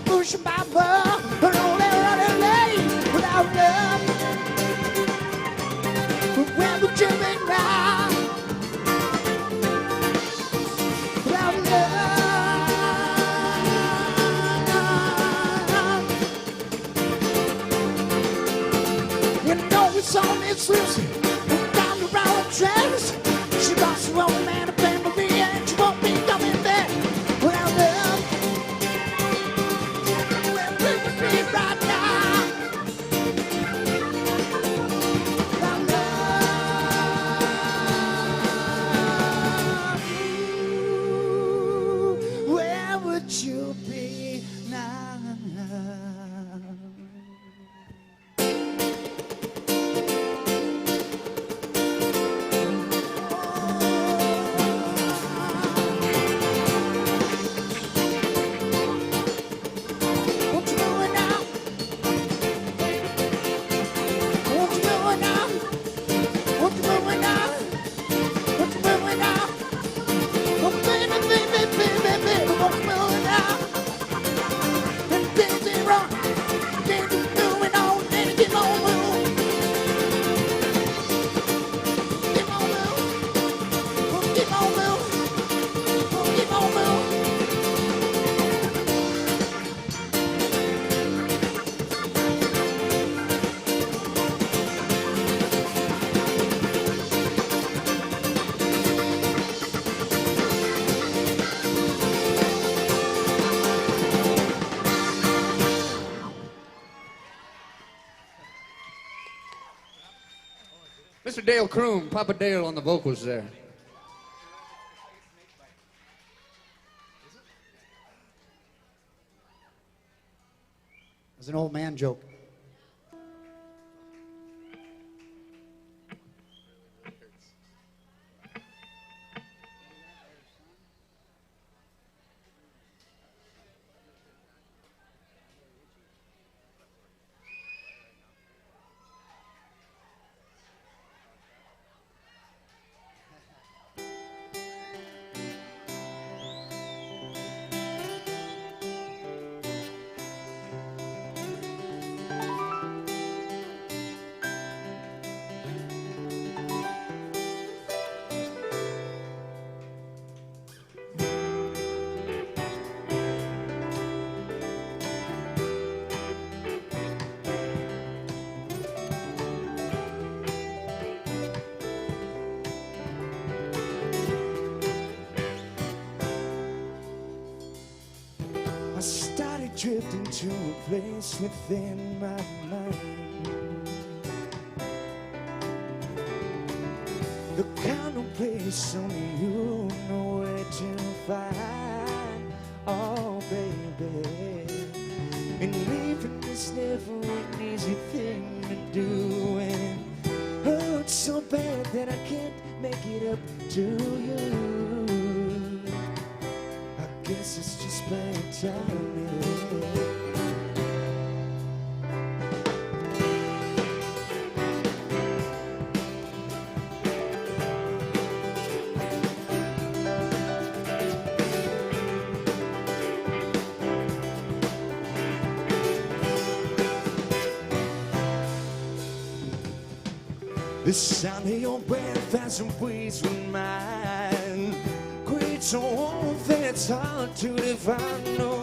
pushing my bar, but only running late without love. Where would you be now? Without love. You know it's on Miss Lucy, down the railroad tracks. She lost her old man and family, and she won't be coming back without love. Right now. Without love. Where would you be now? Mr. Dale Kroom, Papa Dale on the vocals there. an old man joke. I started drifting to a place within my mind, the kind of place only you know where to find. Oh baby, and leaving is never an easy thing to do, and it hurts so bad that I can't make it up to you. Guess it's just bad timing. The sound of your breath as it breathes with mine creates a warmth that's hard to define. No,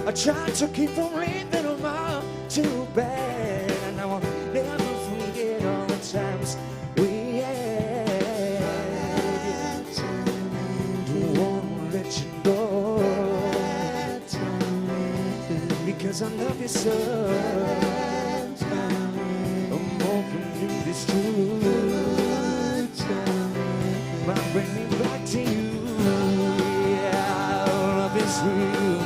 I tried to keep from leaving them all too bad, and I will never forget all the times we had. Won't let you go because I love you so. I'm hoping this truth might bring me back to you. Yeah, love is real,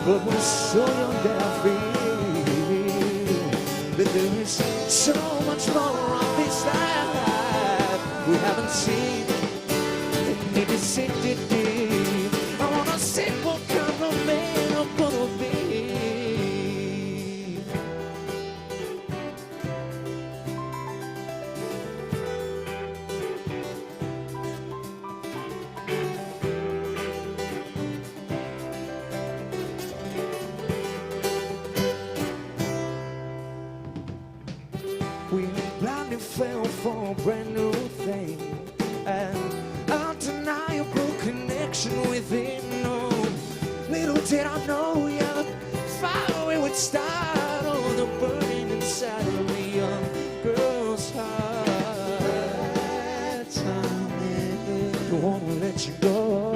but we're so young that I feel that there is so much more of this life we haven't seen. Need to sink it deep. I wanna see what kind of man I'm gonna be. We blindly fell for a brand new thing, and undeniable connection within. No, little did I know, yeah, the fire we would start, oh, the burning inside of a young girl's heart. Don't wanna let you go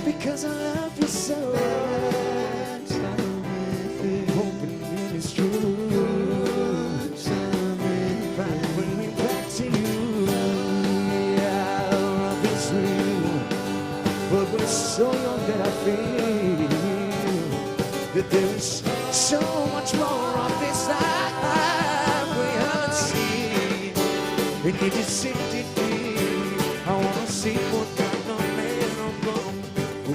because I love you so. Hoping it is true. Bring me back to you. Yeah, love is real, but we're so young that I feel that there is so much more of this life we haven't seen. And if you see it deep, I wanna see what kind of man I'm gonna. I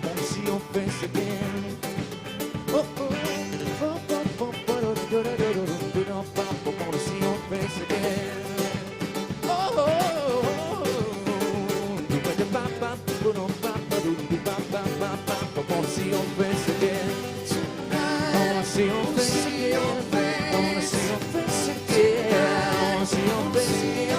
wanna see your face again. Oh, oh, oh, oh, oh, I wanna see your face again. Oh, oh, oh, I wanna see your face again. I wanna see your face again. I wanna see your face again. I wanna see your face again.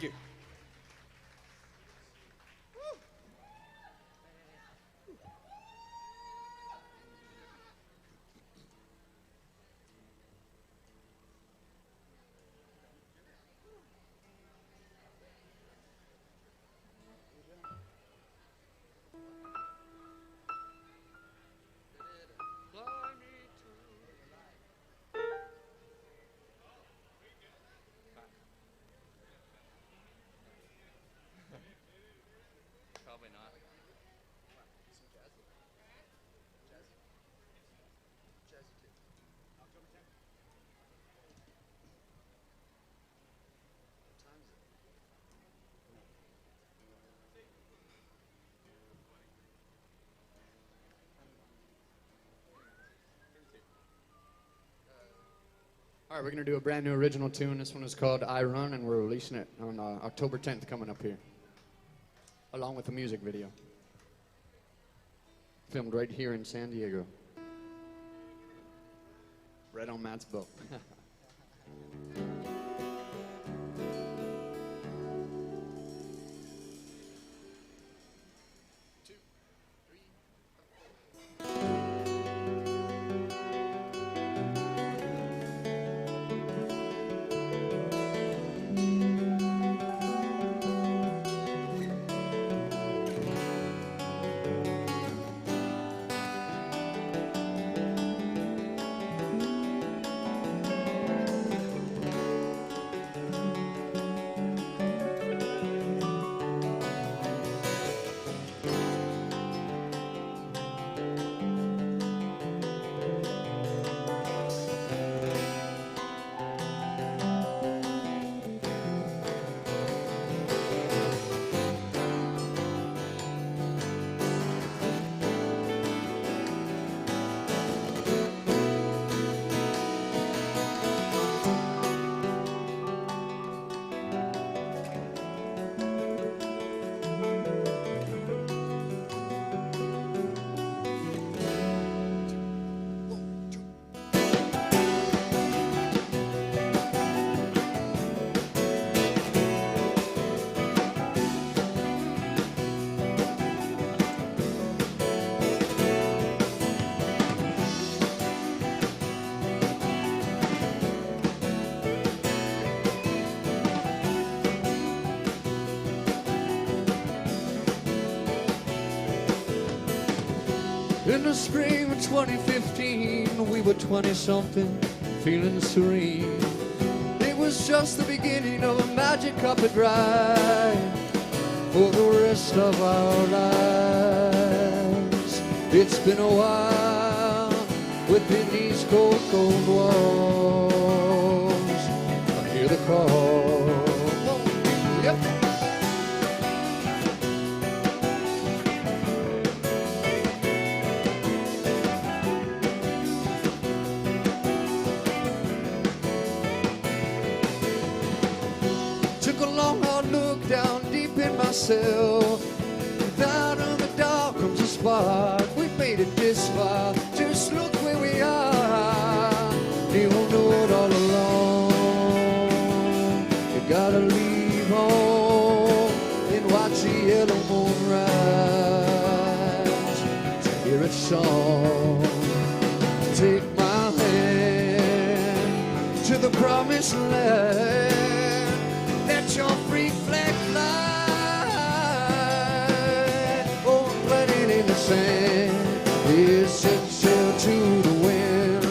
Thank you. Probably not. All right, we're going to do a brand new original tune. This one is called I Run, and we're releasing it on October 10th coming up here, along with a music video. Filmed right here in San Diego. Right on Matt's boat. In the spring of 2015, we were 20-something, feeling serene. It was just the beginning of a magic carpet ride for the rest of our lives. It's been a while within these cold, cold walls. I hear the call. Yep. Took a long hard look down deep in myself. Out of the dark comes a spark. We made it this far. Just look where we are. You won't know it all along. You gotta leave home and watch the yellow moon rise to hear its song. Take my hand to the promised land. Let your free flag fly. Oh, running in the sand is set sail to the wind.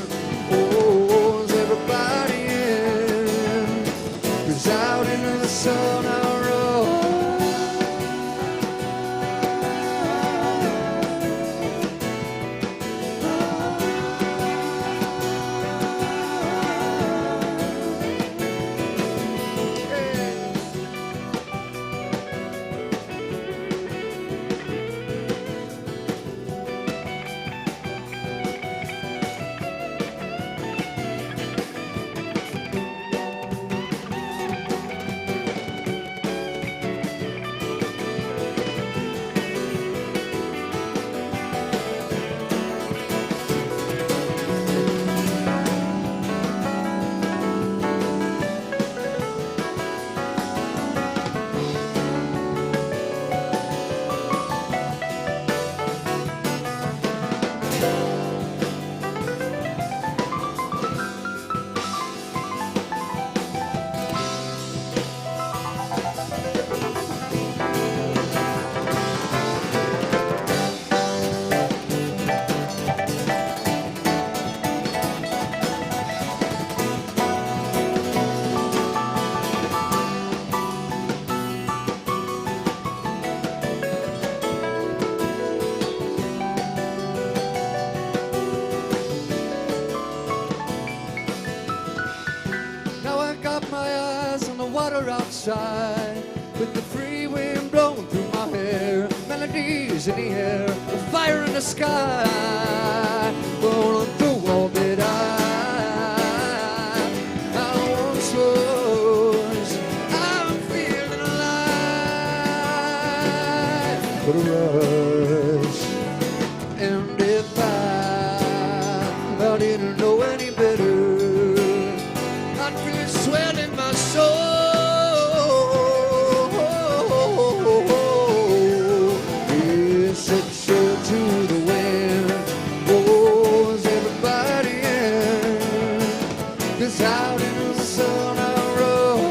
Oh, is everybody in? 'Cause out into the sun I run. water outside, with the free wind blowing through my hair, melodies in the air, a fire in the sky, rolling through all that I once was. I'm feeling alive, but a rush. And if I didn't know any better, I'd feel it swell in my soul. Yes, it's sure to the wind goes everybody in, 'cause out in the sun I rode.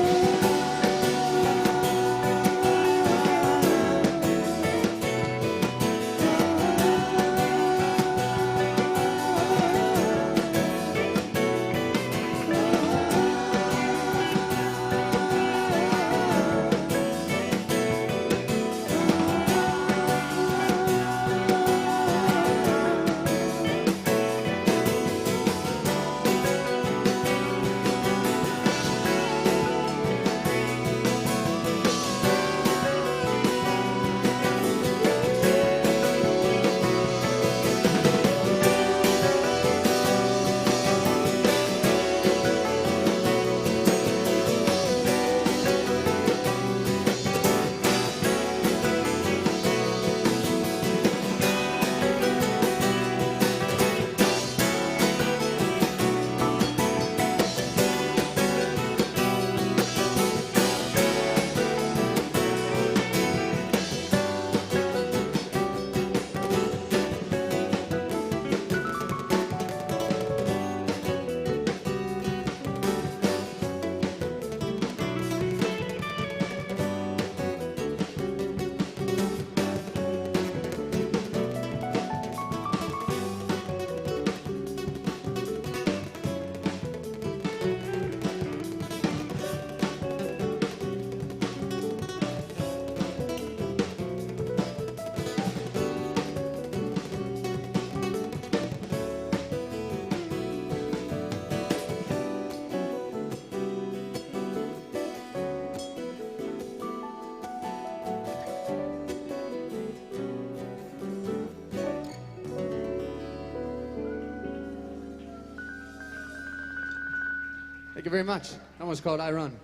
Thank you very much. That one's called I Run.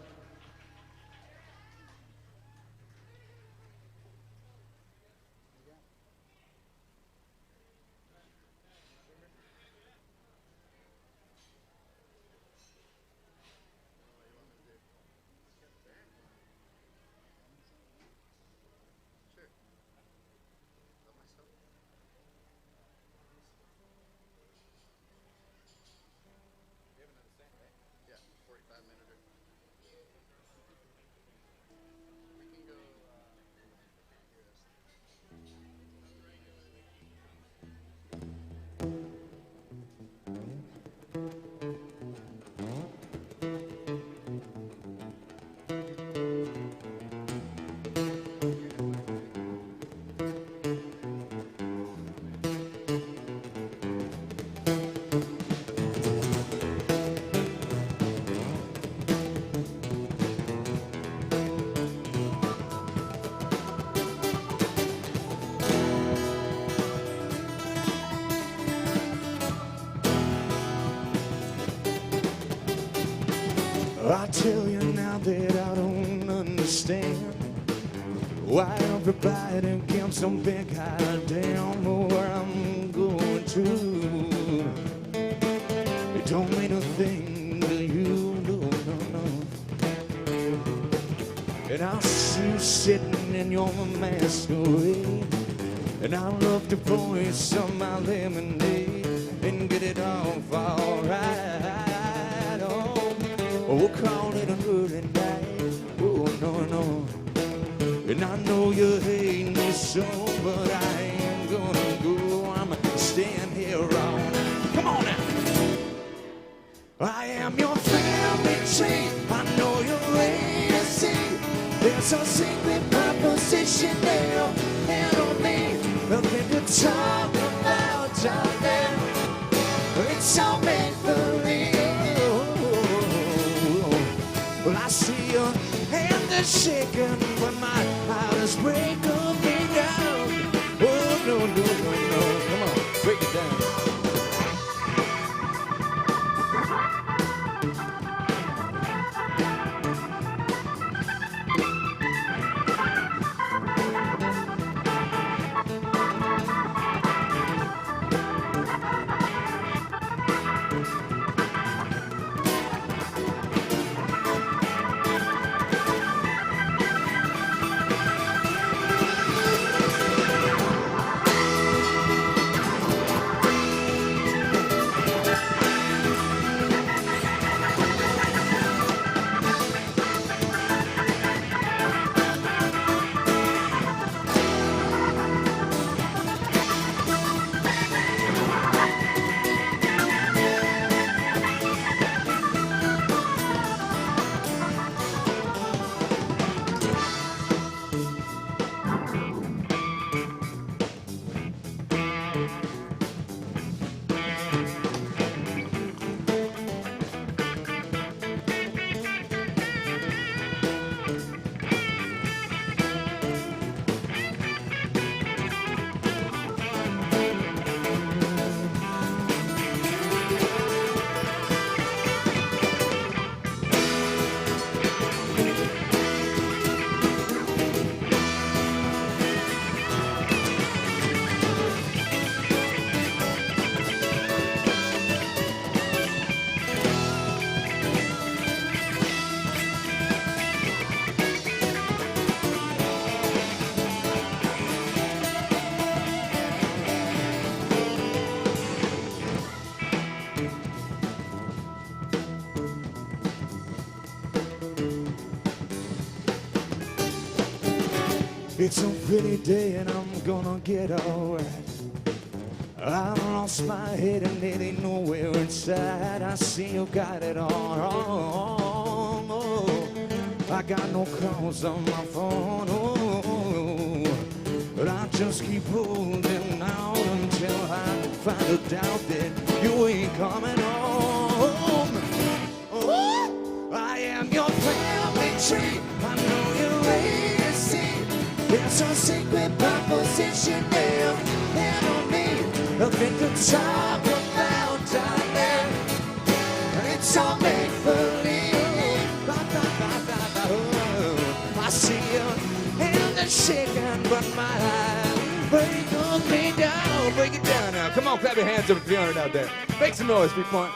I tell you now that I don't understand why everybody keeps so big high down where I'm going to. It don't mean a thing to you, no. And I see you sitting in your masquerade, and I love to pour you some my lemonade and get it off alright. Oh, call it a early night. Oh, no. And I know you hate me so, but I ain't gonna go. I'm staying here all night. Come on now. I am your family tree. I know you're ready to see. There's a secret proposition there. And on me, nothing to talk about, darling. It's all meant for me. Well, I see your is shaking, but my heart is breaking me down. Oh, no, no, no, no. Come on, break it down. It's a pretty day and I'm gonna get alright. I lost my head and it ain't nowhere inside. I see you got it all wrong. Oh, I got no calls on my phone. Oh, but I just keep holding out until I find a doubt that you ain't coming home. Oh, I am your family tree. I know you're ready to see. There's a secret proposition there, and on me, nothing to talk about, darling. It's all make believe. I see you in the shaking, but my heart break me down. Break it down now. Come on, clap your hands up if you're feeling it out there. Make some noise, be fun.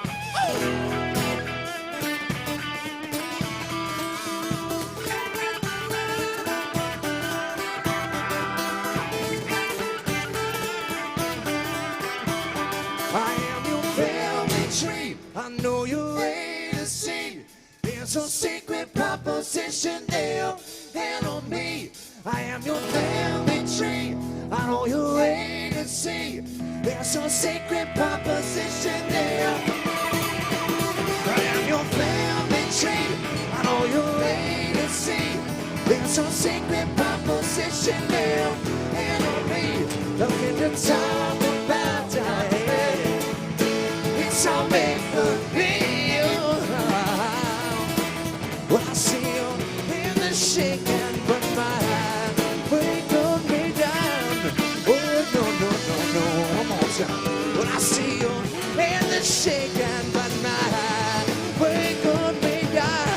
I know you're ready to see. There's a secret proposition there, and on me, I am your family tree. I know you're ready to see. There's a secret proposition there. I am your family tree. I know you're ready to see. There's a secret proposition there, and on me, looking to talk about time. It's all made for me. Well, I see you in the shaking, but my heart break me down. Oh, no, no, no, no, one more time. Well, I see you in the shaking, but my heart break me down.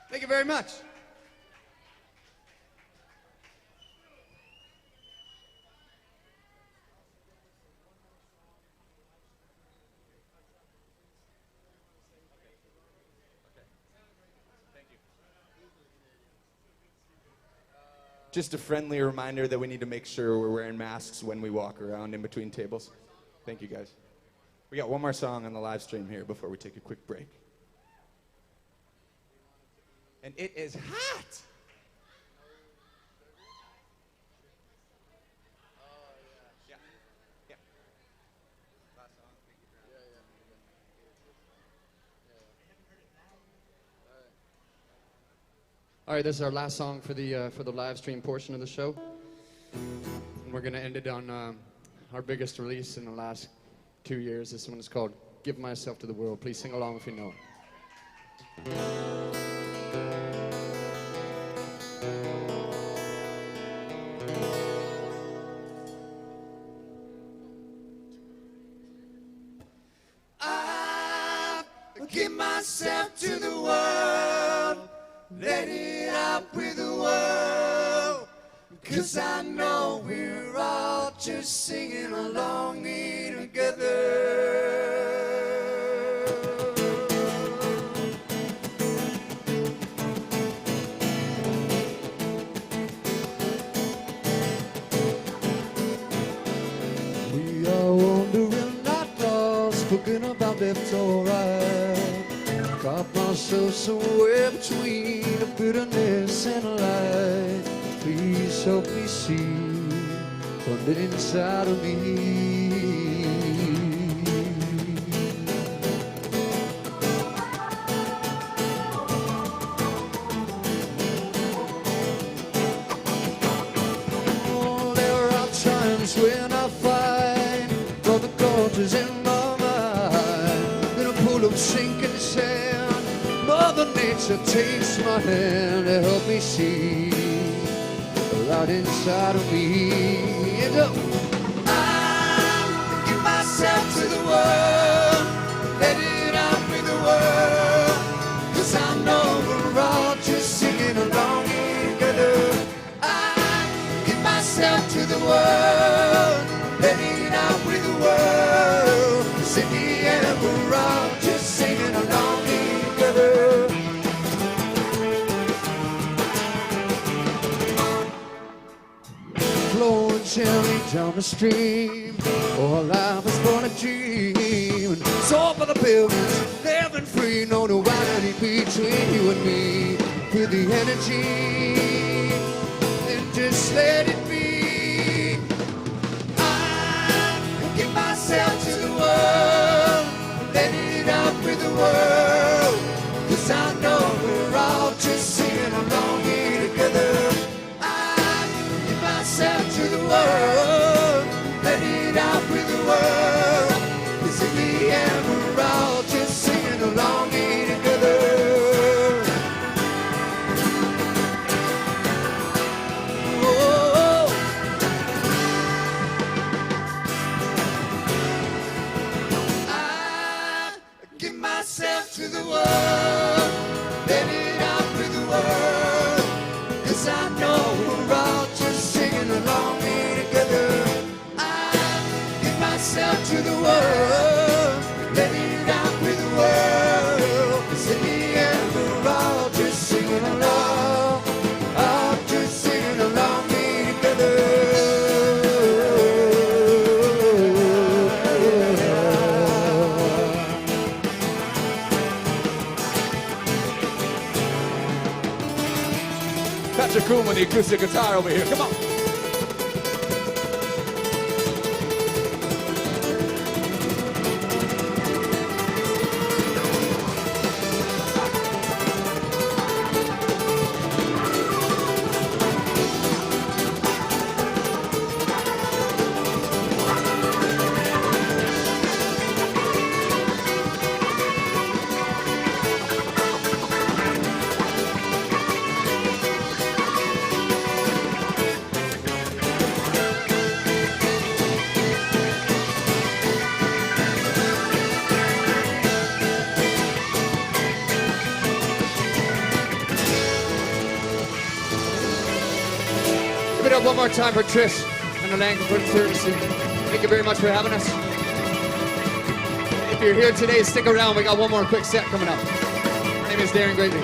Thank you very much. Just a friendly reminder that we need to make sure we're wearing masks when we walk around in between tables. Thank you, guys. We got one more song on the live stream here before we take a quick break. And it is hot. All right, this is our last song for the live stream portion of the show. And we're gonna end it on our biggest release in the last 2 years. This one is called Give Myself to the World. Please sing along if you know it. I give myself to the world, let it out with the world, 'cause I know we're all just singing along here together. We are wandering, not lost, forgetting about left or right. Got myself somewhere between the bitterness and the light. Please help me see from the inside of me. Oh, there are times when I find all the gorges in my mind, in a pool of sinking sand. Mother Nature takes my hand to help me see right inside of me. I give myself to the world, let it out with the world, 'cause I know we're all just singing along here together. I give myself to the world, let it out with the world, 'cause in the end we're all just singing along here together. Flowing gently down the stream, oh, life is but a dream. Sold by the buildings, living free, no duality between you and me. Feel the energy, and just let it be. I give myself to the world, let it out with the world, 'cause I know we're all just singing along here together. Myself to the world, let it out with the world, 'cause in the end we're all just singing along here together. Oh, I give myself to the world, let it out with the world, 'cause I know we're all just singing along here together. I give myself to the world, let it out with the world, 'cause in the end we're all just singing along, all just singing along here together. Patrick Coon with the acoustic guitar over here. Come on. Give it up one more time for Trish and the Lang for Sdrvc. Thank you very much for having us. If you're here today, stick around. We got one more quick set coming up. My name is Darren Greatly.